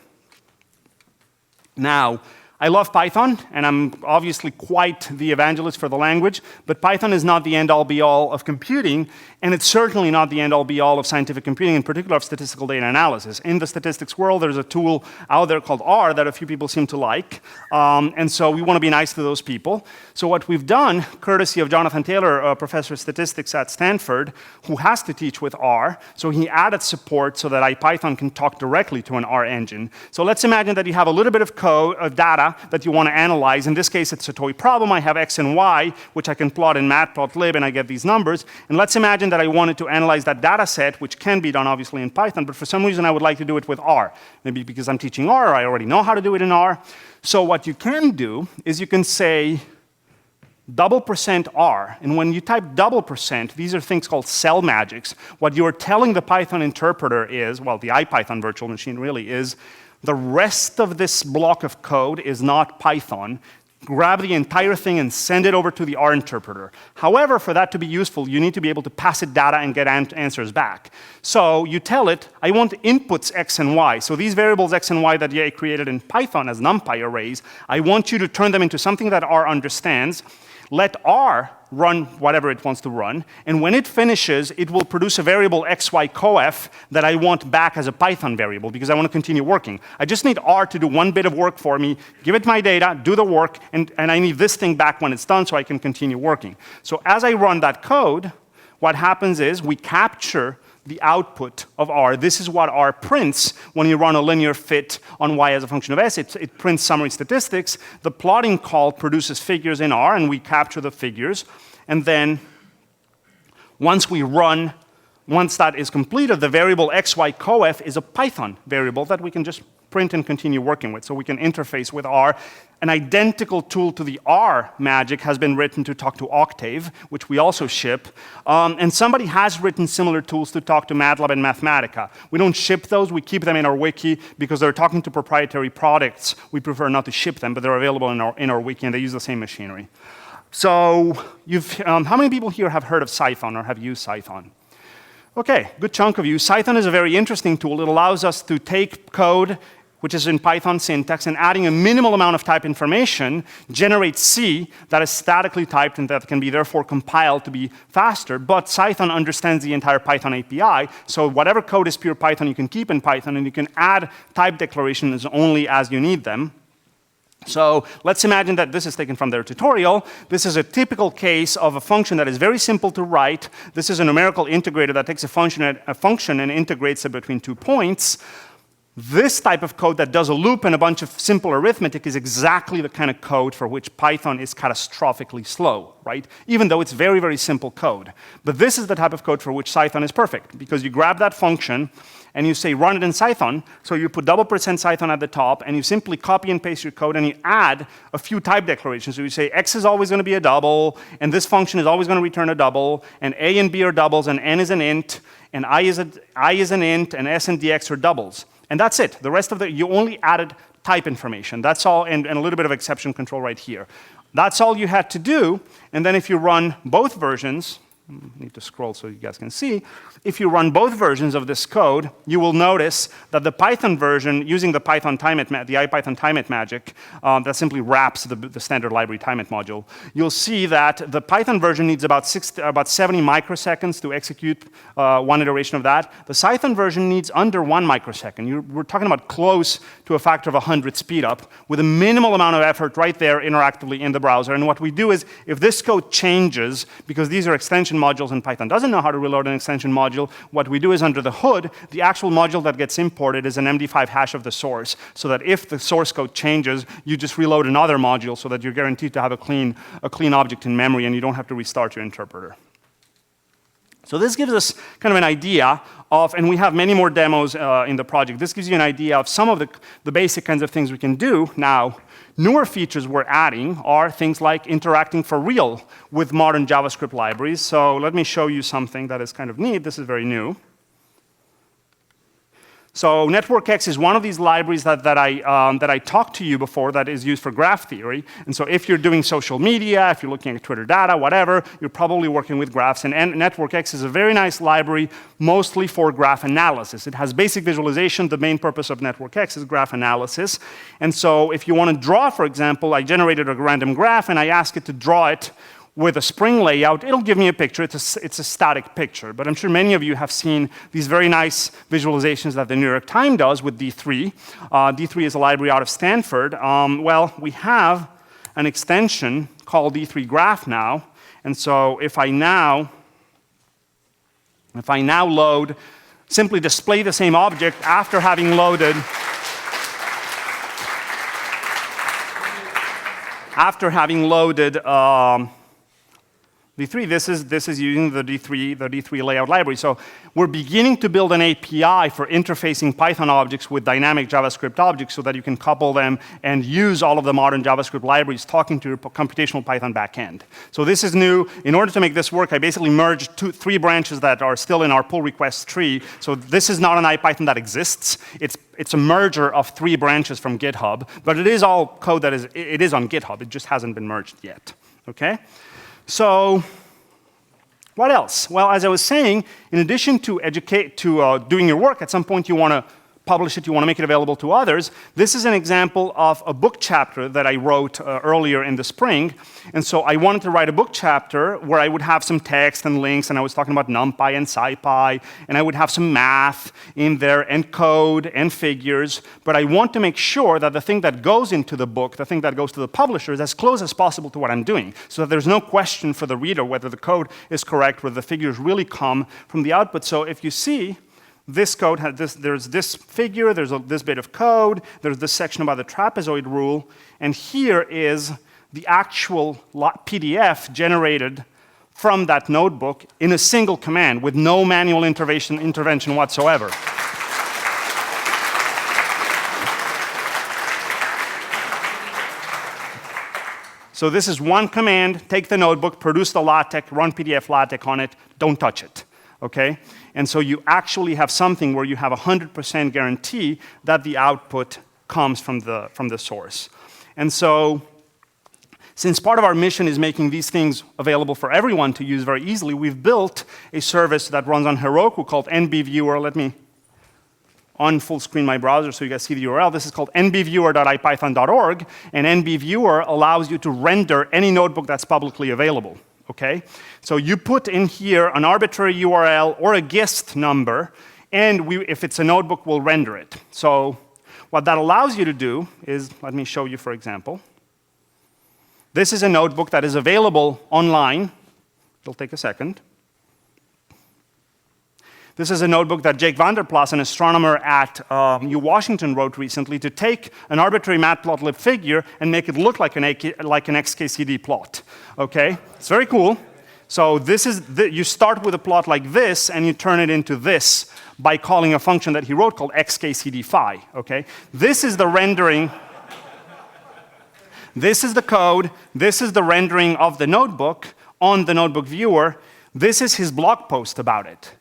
Now, I love Python, and I'm obviously quite the evangelist for the language, but Python is not the end-all be-all of computing, and it's certainly not the end-all be-all of scientific computing, in particular of statistical data analysis. In the statistics world, there's a tool out there called R that a few people seem to like, and so we want to be nice to those people. So what we've done, courtesy of Jonathan Taylor, a professor of statistics at Stanford, who has to teach with R, so he added support so that IPython can talk directly to an R engine. So let's imagine that you have a little bit of code, of data, that you want to analyze. In this case, it's a toy problem. I have x and y, which I can plot in matplotlib, and I get these numbers. And let's imagine that I wanted to analyze that data set, which can be done, obviously, in Python, but for some reason, I would like to do it with R. Maybe because I'm teaching R, or I already know how to do it in R. So what you can do is you can say $R, and when you type $%, these are things called cell magics. What you're telling the Python interpreter is, well, the IPython virtual machine really is, the rest of this block of code is not Python. Grab the entire thing and send it over to the R interpreter. However, for that to be useful, you need to be able to pass it data and get answers back. So you tell it, I want inputs x and y. So these variables x and y that I created in Python as NumPy arrays, I want you to turn them into something that R understands. Let R run whatever it wants to run, and when it finishes, it will produce a variable xy coef that I want back as a Python variable because I want to continue working. I just need R to do one bit of work for me, give it my data, do the work, and I need this thing back when it's done so I can continue working. So as I run that code, what happens is we capture the output of R. This is what R prints when you run a linear fit on y as a function of s. It prints summary statistics. The plotting call produces figures in R, and we capture the figures. And then once that is completed, the variable xy coef is a Python variable that we can just print and continue working with. So we can interface with R. An identical tool to the R magic has been written to talk to Octave, which we also ship. And somebody has written similar tools to talk to MATLAB and Mathematica. We don't ship those. We keep them in our wiki because they're talking to proprietary products. We prefer not to ship them, but they're available in our wiki, and they use the same machinery. So how many people here have heard of Cython or have used Cython? Okay, good chunk of you. Cython is a very interesting tool. It allows us to take code which is in Python syntax, and adding a minimal amount of type information generates C that is statically typed and that can be therefore compiled to be faster. But Cython understands the entire Python API, so whatever code is pure Python you can keep in Python, and you can add type declarations only as you need them. So let's imagine that this is taken from their tutorial. This is a typical case of a function that is very simple to write. This is a numerical integrator that takes a function and integrates it between 2 points. This type of code that does a loop and a bunch of simple arithmetic is exactly the kind of code for which Python is catastrophically slow, right? Even though it's very, very simple code. But this is the type of code for which Cython is perfect, because you grab that function and you say run it in Cython, so you put $Cython at the top, and you simply copy and paste your code, and you add a few type declarations. So you say x is always going to be a double, and this function is always going to return a double, and a and b are doubles, and n is an int, and I is an int, and s and dx are doubles. And that's it. The rest of you only added type information. That's all, and a little bit of exception control right here. That's all you had to do, and then if you run both versions, I need to scroll so you guys can see. If you run both versions of this code, you will notice that the Python version, using the IPython timeIt magic, that simply wraps the standard library timeIt module, you'll see that the Python version needs about 70 microseconds to execute one iteration of that. The Cython version needs under 1 microsecond. We're talking about close to a factor of 100 speed up with a minimal amount of effort right there interactively in the browser. And what we do is, if this code changes, because these are extension modules and Python doesn't know how to reload an extension module, what we do is under the hood, the actual module that gets imported is an MD5 hash of the source, so that if the source code changes, you just reload another module so that you're guaranteed to have a clean object in memory and you don't have to restart your interpreter. So this gives us kind of an idea of, and we have many more demos in the project. This gives you an idea of some of the basic kinds of things we can do. Now, newer features we're adding are things like interacting for real with modern JavaScript libraries. So let me show you something that is kind of neat. This is very new. So NetworkX is one of these libraries that I talked to you before that is used for graph theory. And so if you're doing social media, if you're looking at Twitter data, whatever, you're probably working with graphs. And NetworkX is a very nice library, mostly for graph analysis. It has basic visualization. The main purpose of NetworkX is graph analysis. And so if you want to draw, for example, I generated a random graph and I ask it to draw it with a spring layout, it'll give me a picture. It's a static picture. But I'm sure many of you have seen these very nice visualizations that the New York Times does with D3. D3 is a library out of Stanford. Well, we have an extension called D3 Graph now. And so if I now load, simply display the same object after having loaded D3, this is using the D3 layout library. So we're beginning to build an API for interfacing Python objects with dynamic JavaScript objects so that you can couple them and use all of the modern JavaScript libraries talking to your computational Python backend. So this is new. In order to make this work, I basically merged three branches that are still in our pull request tree. So this is not an IPython that exists. It's a merger of three branches from GitHub, but it is all code that is on GitHub. It just hasn't been merged yet. Okay? So what else? Well, as I was saying, in addition to doing your work, at some point you want to publish it, you want to make it available to others. This is an example of a book chapter that I wrote earlier in the spring. And so I wanted to write a book chapter where I would have some text and links, and I was talking about NumPy and SciPy, and I would have some math in there, and code, and figures. But I want to make sure that the thing that goes into the book, the thing that goes to the publisher, is as close as possible to what I'm doing, so that there's no question for the reader whether the code is correct, whether the figures really come from the output. So if you see, this code has there's this figure, there's this bit of code, there's this section about the trapezoid rule, and here is the actual PDF generated from that notebook in a single command with no manual intervention whatsoever. So this is one command: take the notebook, produce the LaTeX, run PDF LaTeX on it, don't touch it. Okay? And so you actually have something where you have 100% guarantee that the output comes from the source. And so, since part of our mission is making these things available for everyone to use very easily, we've built a service that runs on Heroku called Nbviewer. Let me on full screen my browser so you guys see the URL. This is called nbviewer.ipython.org, and Nbviewer allows you to render any notebook that's publicly available. Okay? So you put in here an arbitrary URL or a GIST number, and if it's a notebook, we'll render it. So what that allows you to do is, let me show you, for example. This is a notebook that is available online. It'll take a second. This is a notebook that Jake Vanderplas, an astronomer at U Washington, wrote recently to take an arbitrary matplotlib figure and make it look like an XKCD plot. Okay? It's very cool. So this is you start with a plot like this, and you turn it into this by calling a function that he wrote called xkcdphi. Okay? This is the rendering. This is the code. This is the rendering of the notebook on the notebook viewer. This is his blog post about it.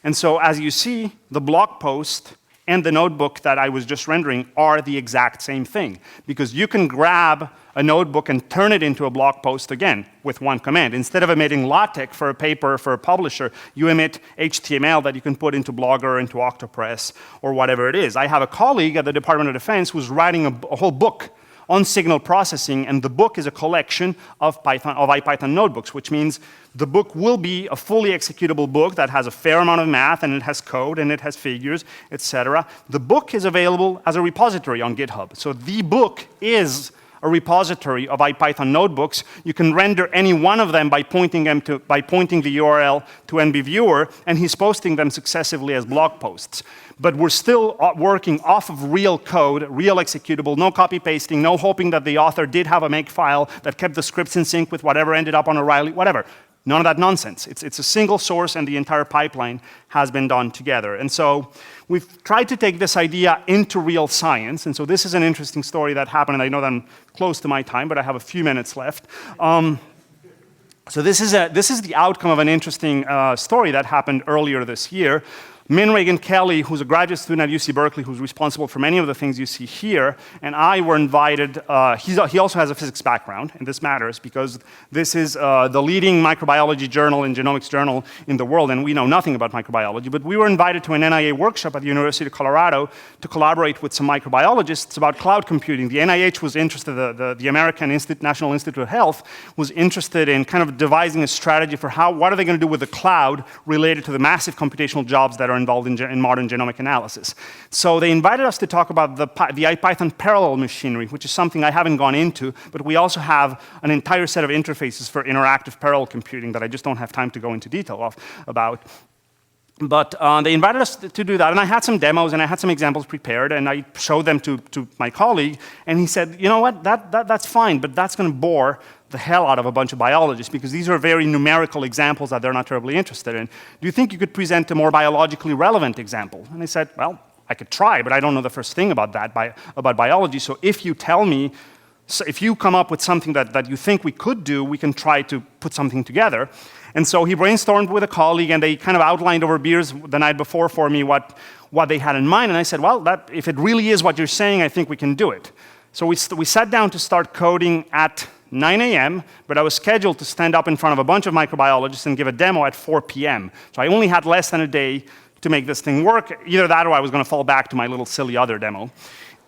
And so as you see, the blog post and the notebook that I was just rendering are the exact same thing, because you can grab a notebook and turn it into a blog post again with one command. Instead of emitting LaTeX for a paper for a publisher, you emit HTML that you can put into Blogger, into Octopress, or whatever it is. I have a colleague at the Department of Defense who's writing a whole book on signal processing, and the book is a collection of IPython notebooks, which means the book will be a fully executable book that has a fair amount of math, and it has code, and it has figures, etc. The book is available as a repository on GitHub. So the book is a repository of IPython notebooks. You can render any one of them by pointing the URL to Nbviewer, and he's posting them successively as blog posts. But we're still working off of real code, real executable, no copy pasting, no hoping that the author did have a make file that kept the scripts in sync with whatever ended up on O'Reilly, whatever. None of that nonsense. It's a single source, and the entire pipeline has been done together. And so we've tried to take this idea into real science. And so this is an interesting story that happened, and I know that I'm close to my time, but I have a few minutes left. So this is the outcome of an interesting story that happened earlier this year. Min Reagan Kelly, who's a graduate student at UC Berkeley, who's responsible for many of the things you see here, and I were invited. He also has a physics background, and this matters because this is the leading microbiology journal and genomics journal in the world, and we know nothing about microbiology. But we were invited to an NIA workshop at the University of Colorado to collaborate with some microbiologists about cloud computing. The NIH was interested, the American National Institute of Health was interested in kind of devising a strategy for what are they going to do with the cloud related to the massive computational jobs that are involved in modern genomic analysis. So they invited us to talk about the IPython parallel machinery, which is something I haven't gone into, but we also have an entire set of interfaces for interactive parallel computing that I just don't have time to go into detail about. But they invited us to do that, and I had some demos and I had some examples prepared, and I showed them to my colleague, and he said, you know what, that's fine, but that's going to bore the hell out of a bunch of biologists because these are very numerical examples that they're not terribly interested in. Do you think you could present a more biologically relevant example? And I said, well, I could try, but I don't know the first thing about about biology, so if you tell me, if you come up with something that you think we could do, we can try to put something together. And so he brainstormed with a colleague, and they kind of outlined over beers the night before for me what they had in mind. And I said, well, if it really is what you're saying, I think we can do it. So we sat down to start coding at 9 a.m., but I was scheduled to stand up in front of a bunch of microbiologists and give a demo at 4 p.m. So I only had less than a day to make this thing work. Either that or I was going to fall back to my little silly other demo.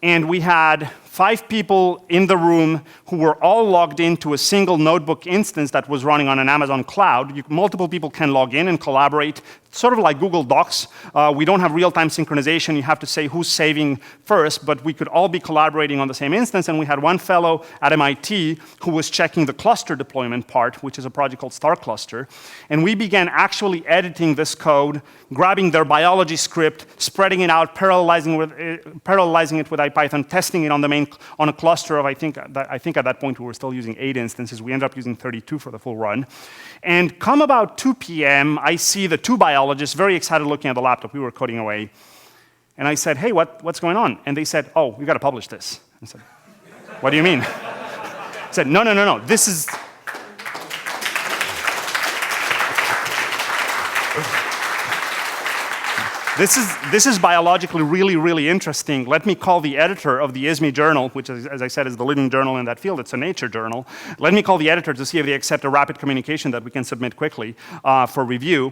And we had 5 people in the room who were all logged into a single notebook instance that was running on an Amazon cloud. Multiple people can log in and collaborate, sort of like Google Docs. We don't have real-time synchronization. You have to say who's saving first, but we could all be collaborating on the same instance, and we had one fellow at MIT who was checking the cluster deployment part, which is a project called Star Cluster. And we began actually editing this code, grabbing their biology script, spreading it out, parallelizing it with IPython, testing it on a cluster of, I think at that point we were still using 8 instances. We ended up using 32 for the full run. And come about 2 p.m., I see the 2 biologists very excited looking at the laptop. We were coding away. And I said, hey, what's going on? And they said, oh, we've got to publish this. I said, what do you mean? I said, no, this is... This is biologically really, really interesting. Let me call the editor of the ISME journal, which, as I said, is the leading journal in that field. It's a Nature journal. Let me call the editor to see if they accept a rapid communication that we can submit quickly for review.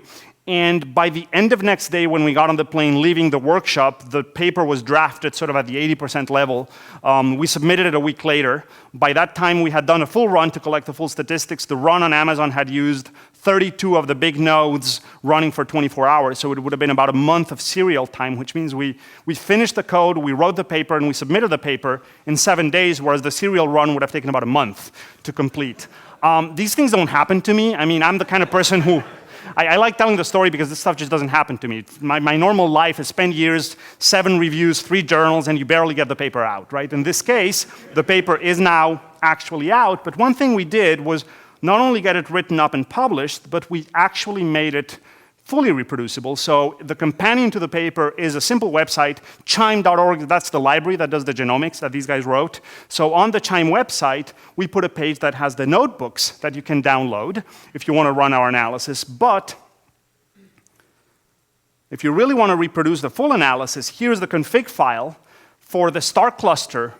And by the end of next day, when we got on the plane leaving the workshop, the paper was drafted sort of at the 80% level. We submitted it a week later. By that time, we had done a full run to collect the full statistics. The run on Amazon had used 32 of the big nodes running for 24 hours, so it would have been about a month of serial time, which means we finished the code, we wrote the paper, and we submitted the paper in 7 days, whereas the serial run would have taken about a month to complete. These things don't happen to me. I mean, I'm the kind of person who... I like telling the story because this stuff just doesn't happen to me. My normal life is spend years, 7 reviews, 3 journals, and you barely get the paper out, right? In this case, the paper is now actually out, but one thing we did was not only get it written up and published, but we actually made it fully reproducible. So the companion to the paper is a simple website, chime.org. That's the library that does the genomics that these guys wrote. So on the Chime website, we put a page that has the notebooks that you can download if you want to run our analysis. But if you really want to reproduce the full analysis, here's the config file for the Star Cluster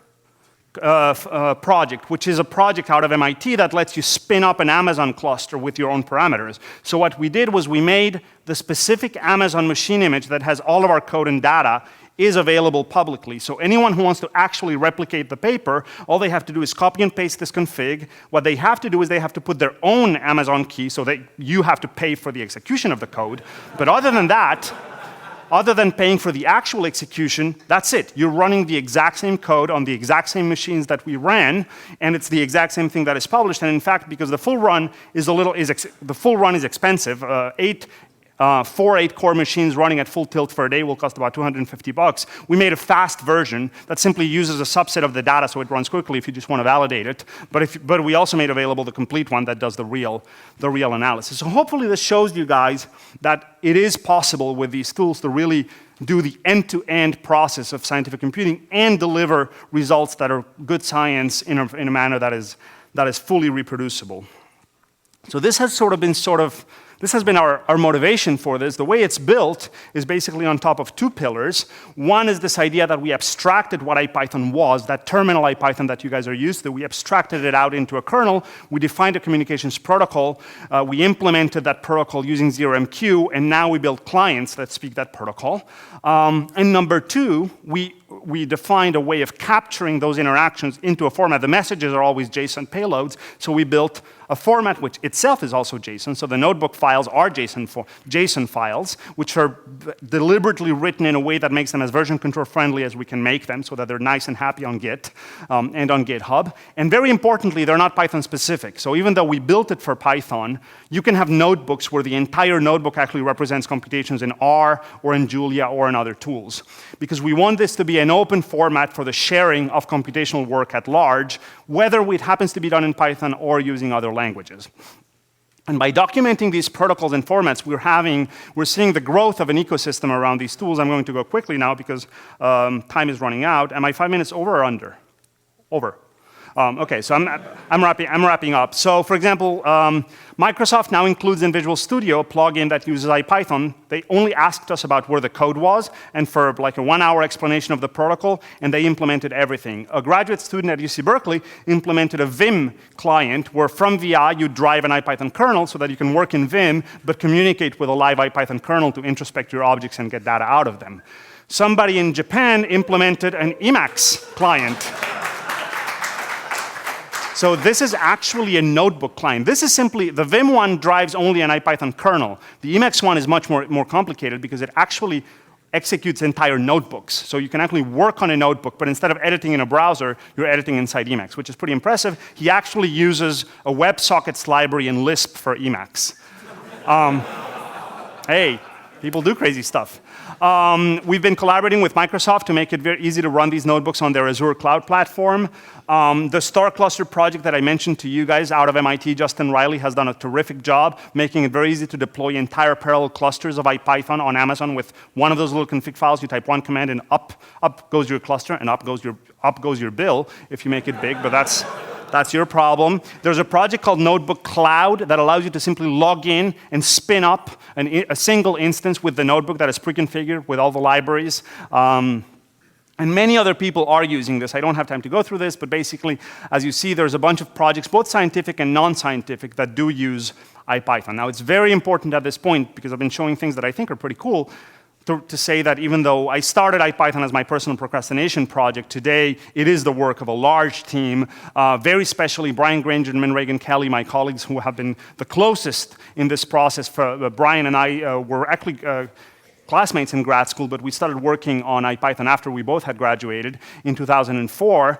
project, which is a project out of MIT that lets you spin up an Amazon cluster with your own parameters. So what we did was we made the specific Amazon machine image that has all of our code and data is available publicly. So anyone who wants to actually replicate the paper, all they have to do is copy and paste this config. What they have to do is they have to put their own Amazon key so that you have to pay for the execution of the code. But other than that, other than paying for the actual execution, that's it. You're running the exact same code on the exact same machines that we ran, and it's the exact same thing that is published. And in fact, because the full run is expensive, 4 8-core machines running at full tilt for a day will cost about $250. We made a fast version that simply uses a subset of the data so it runs quickly if you just want to validate it. But we also made available the complete one that does the real analysis. So hopefully this shows you guys that it is possible with these tools to really do the end-to-end process of scientific computing and deliver results that are good science in a manner that is fully reproducible. So this has been our motivation for this. The way it's built is basically on top of 2 pillars. One is this idea that we abstracted what IPython was, that terminal IPython that you guys are used to. We abstracted it out into a kernel. We defined a communications protocol. We implemented that protocol using 0MQ, and now we build clients that speak that protocol. And number 2, we defined a way of capturing those interactions into a format. The messages are always JSON payloads, so we built a format which itself is also JSON. So the notebook files are JSON files, which are deliberately written in a way that makes them as version control friendly as we can make them, so that they're nice and happy on Git and on GitHub. And very importantly, they're not Python specific. So even though we built it for Python, you can have notebooks where the entire notebook actually represents computations in R or in Julia or in other tools. Because we want this to be an open format for the sharing of computational work at large, whether it happens to be done in Python or using other languages. And by documenting these protocols and formats, we're seeing the growth of an ecosystem around these tools. I'm going to go quickly now because time is running out. Am I 5 minutes over or under? Over. Okay, so I'm wrapping up. So, for example, Microsoft now includes in Visual Studio a plugin that uses IPython. They only asked us about where the code was, and for like a 1-hour explanation of the protocol, and they implemented everything. A graduate student at UC Berkeley implemented a Vim client, where from VI you drive an IPython kernel so that you can work in Vim, but communicate with a live IPython kernel to introspect your objects and get data out of them. Somebody in Japan implemented an Emacs client. So this is actually a notebook client. This is simply, the Vim one drives only an IPython kernel. The Emacs one is much more complicated because it actually executes entire notebooks. So you can actually work on a notebook, but instead of editing in a browser, you're editing inside Emacs, which is pretty impressive. He actually uses a WebSockets library in Lisp for Emacs. Hey, people do crazy stuff. We've been collaborating with Microsoft to make it very easy to run these notebooks on their Azure cloud platform. The Star Cluster project that I mentioned to you guys out of MIT, Justin Riley, has done a terrific job making it very easy to deploy entire parallel clusters of IPython on Amazon with one of those little config files. You type one command and up goes your cluster and up goes your bill if you make it big, but that's your problem. There's a project called Notebook Cloud that allows you to simply log in and spin up a single instance with the notebook that is pre-configured with all the libraries. And many other people are using this. I don't have time to go through this, but basically, as you see, there's a bunch of projects, both scientific and non-scientific, that do use IPython. Now, it's very important at this point, because I've been showing things that I think are pretty cool, to say that even though I started IPython as my personal procrastination project, today it is the work of a large team, very specially Brian Granger and Reagan Kelly, my colleagues who have been the closest in this process. Brian and I were actually classmates in grad school, but we started working on IPython after we both had graduated in 2004.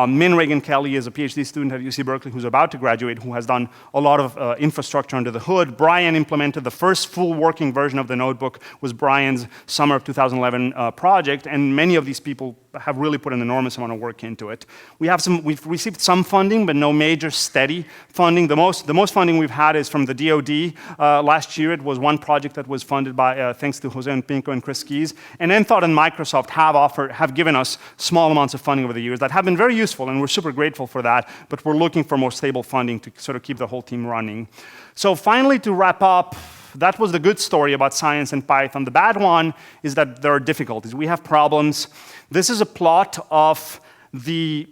Min Reagan Kelly is a PhD student at UC Berkeley who's about to graduate, who has done a lot of infrastructure under the hood. Brian implemented the first full working version of the notebook, was Brian's summer of 2011 project, and many of these people have really put an enormous amount of work into it. We've received some funding, but no major steady funding. The most funding we've had is from the DoD. Last year, it was one project that was funded by, thanks to Jose and Pinko and Chris Keys. And Enthought and Microsoft have given us small amounts of funding over the years that have been very useful, and we're super grateful for that, but we're looking for more stable funding to sort of keep the whole team running. So finally, to wrap up, that was the good story about science and Python. The bad one is that there are difficulties. We have problems. This is a plot of the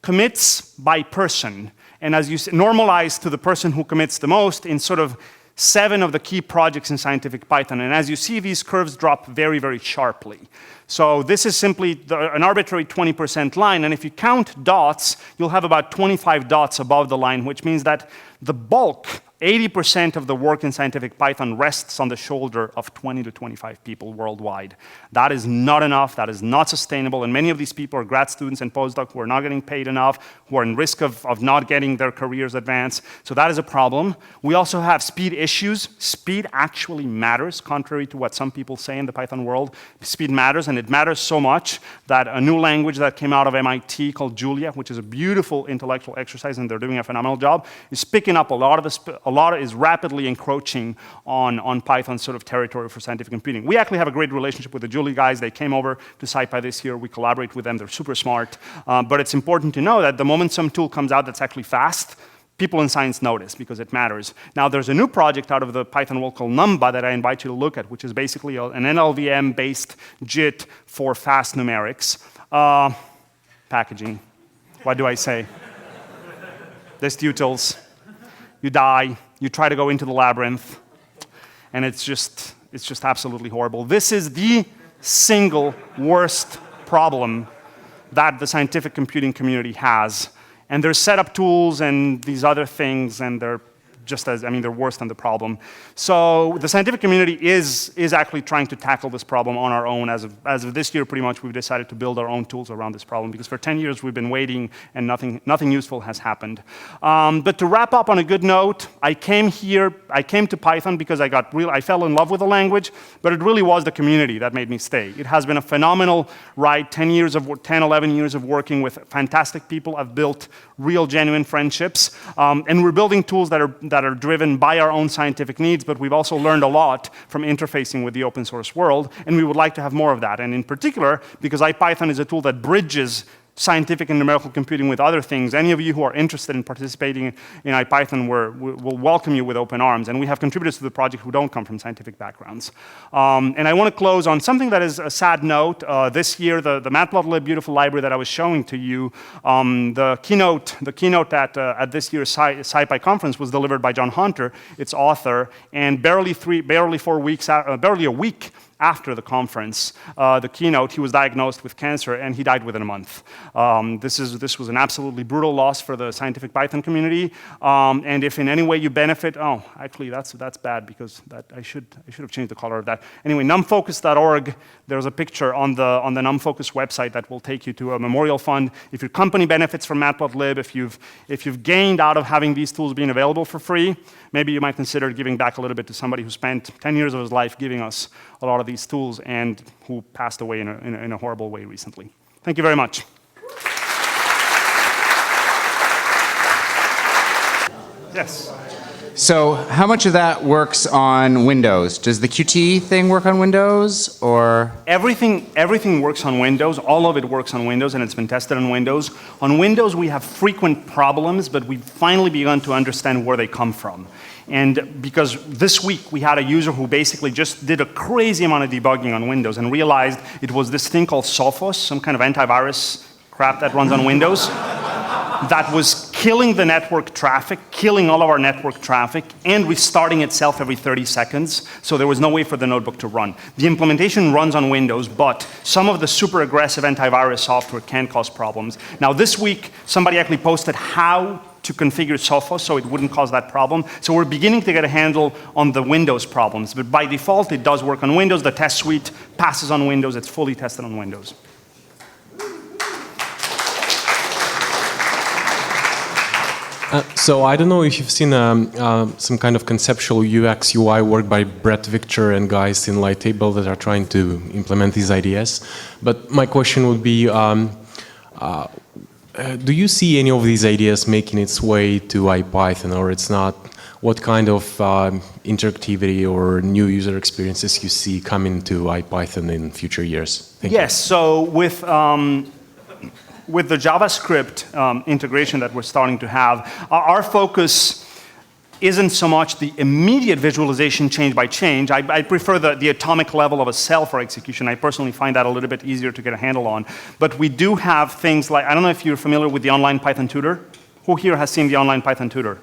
commits by person. And as you normalize to the person who commits the most in sort of 7 of the key projects in scientific Python. And as you see, these curves drop very, very sharply. So this is simply an arbitrary 20% line. And if you count dots, you'll have about 25 dots above the line, which means that the bulk 80% of the work in scientific Python rests on the shoulder of 20 to 25 people worldwide. That is not enough, that is not sustainable, and many of these people are grad students and postdocs who are not getting paid enough, who are in risk of not getting their careers advanced. So that is a problem. We also have speed issues. Speed actually matters, contrary to what some people say in the Python world. Speed matters, and it matters so much that a new language that came out of MIT called Julia, which is a beautiful intellectual exercise, and they're doing a phenomenal job, is picking up a lot is rapidly encroaching on Python's sort of territory for scientific computing. We actually have a great relationship with the Julia guys. They came over to SciPy this year. We collaborate with them. They're super smart. But it's important to know that the moment some tool comes out that's actually fast, people in science notice because it matters. Now, there's a new project out of the Python world called Numba that I invite you to look at, which is basically an NLVM-based JIT for fast numerics. Packaging. What do I say? There's utils. You die, you try to go into the labyrinth, and it's just absolutely horrible. This is the single worst problem that the scientific computing community has. And there's setup tools and these other things, and they're they're worse than the problem. So the scientific community is actually trying to tackle this problem on our own. As of this year, pretty much, we've decided to build our own tools around this problem, because for 10 years we've been waiting and nothing useful has happened. But to wrap up on a good note, I came to Python because I fell in love with the language, but it really was the community that made me stay. It has been a phenomenal ride, 10, 11 years of working with fantastic people. I've built real, genuine friendships, and we're building tools that are driven by our own scientific needs, but we've also learned a lot from interfacing with the open source world, and we would like to have more of that. And in particular, because IPython is a tool that bridges scientific and numerical computing with other things, any of you who are interested in participating in IPython, we'll welcome you with open arms. And we have contributors to the project who don't come from scientific backgrounds. And I want to close on something that is a sad note. This year, the Matplotlib beautiful library that I was showing to you, the keynote at this year's SciPy conference was delivered by John Hunter, its author, and barely a week after the conference, the keynote, he was diagnosed with cancer, and he died within a month. This was an absolutely brutal loss for the scientific Python community. And if in any way you benefit, actually that's bad, because I should have changed the color of that. Anyway, numfocus.org. There's a picture on the numfocus website that will take you to a memorial fund. If your company benefits from Matplotlib, if you've gained out of having these tools being available for free, maybe you might consider giving back a little bit to somebody who spent 10 years of his life giving us a lot of these tools and who passed away in a horrible way recently. Thank you very much. Yes. So how much of that works on Windows? Does the Qt thing work on Windows, or? Everything works on Windows. All of it works on Windows, and it's been tested on Windows. On Windows, we have frequent problems, but we've finally begun to understand where they come from. And because this week we had a user who basically just did a crazy amount of debugging on Windows and realized it was this thing called Sophos, some kind of antivirus crap that runs on Windows, that was killing the network traffic, killing all of our network traffic, and restarting itself every 30 seconds. So there was no way for the notebook to run. The implementation runs on Windows, but some of the super aggressive antivirus software can cause problems. Now this week, somebody actually posted how to configure Sophos so it wouldn't cause that problem. So we're beginning to get a handle on the Windows problems. But by default, it does work on Windows. The test suite passes on Windows. It's fully tested on Windows. So I don't know if you've seen some kind of conceptual UX UI work by Brett Victor and guys in Lighttable that are trying to implement these ideas. But my question would be, do you see any of these ideas making its way to IPython, or it's not? What kind of interactivity or new user experiences you see coming to IPython in future years? Thank you. So with the JavaScript integration that we're starting to have, our focus isn't so much the immediate visualization change by change. I prefer the atomic level of a cell for execution. I personally find that a little bit easier to get a handle on. But we do have things like, I don't know if you're familiar with the online Python tutor. Who here has seen the online Python tutor?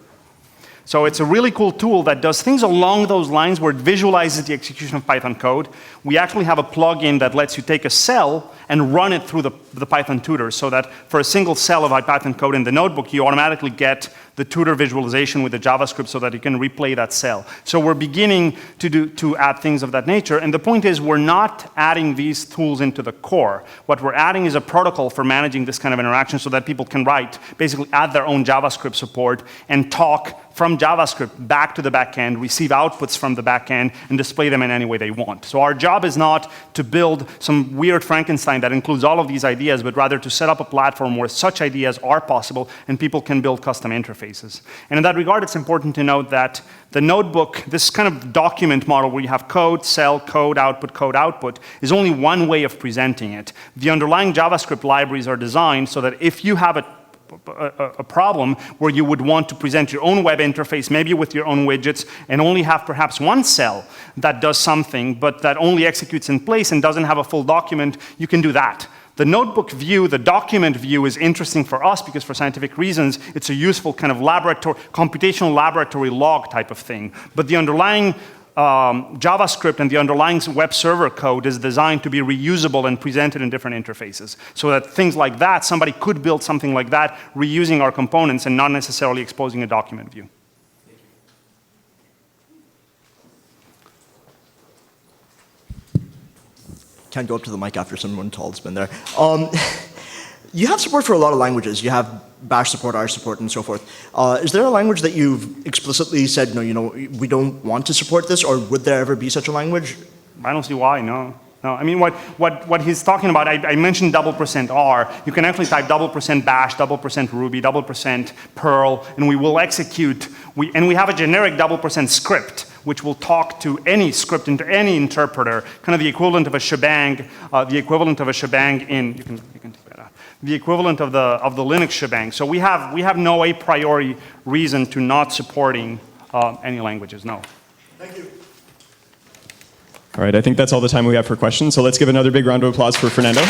So it's a really cool tool that does things along those lines where it visualizes the execution of Python code. We actually have a plugin that lets you take a cell and run it through the Python tutor, so that for a single cell of IPython code in the notebook, you automatically get the tutor visualization with the JavaScript so that you can replay that cell. So we're beginning to add things of that nature. And the point is, we're not adding these tools into the core. What we're adding is a protocol for managing this kind of interaction so that people can write, basically add their own JavaScript support and talk from JavaScript back to the backend, receive outputs from the backend, and display them in any way they want. So our job is not to build some weird Frankenstein that includes all of these ideas, but rather to set up a platform where such ideas are possible and people can build custom interfaces. And in that regard, it's important to note that the notebook, this kind of document model where you have code, cell, code, output, is only one way of presenting it. The underlying JavaScript libraries are designed so that if you have a problem where you would want to present your own web interface, maybe with your own widgets, and only have perhaps one cell that does something, but that only executes in place and doesn't have a full document, you can do that. The notebook view, the document view, is interesting for us because for scientific reasons, it's a useful kind of computational laboratory log type of thing. But the underlying JavaScript and the underlying web server code is designed to be reusable and presented in different interfaces. So that things like that, somebody could build something like that reusing our components and not necessarily exposing a document view. Can't go up to the mic after someone tall's been there. You have support for a lot of languages. You have Bash support, R support, and so forth. Is there a language that you've explicitly said, no, you know, we don't want to support this, or would there ever be such a language? I don't see why, no. No, I mean, what he's talking about, I mentioned $R. You can actually type $Bash, $Ruby, $Perl, and we will execute, and we have a generic $script, which will talk to any script, into any interpreter, kind of the equivalent of a shebang, in, you can take that out, the equivalent of the Linux shebang. So we have no a priori reason to not supporting any languages, no. Thank you. All right, I think that's all the time we have for questions, so let's give another big round of applause for Fernando.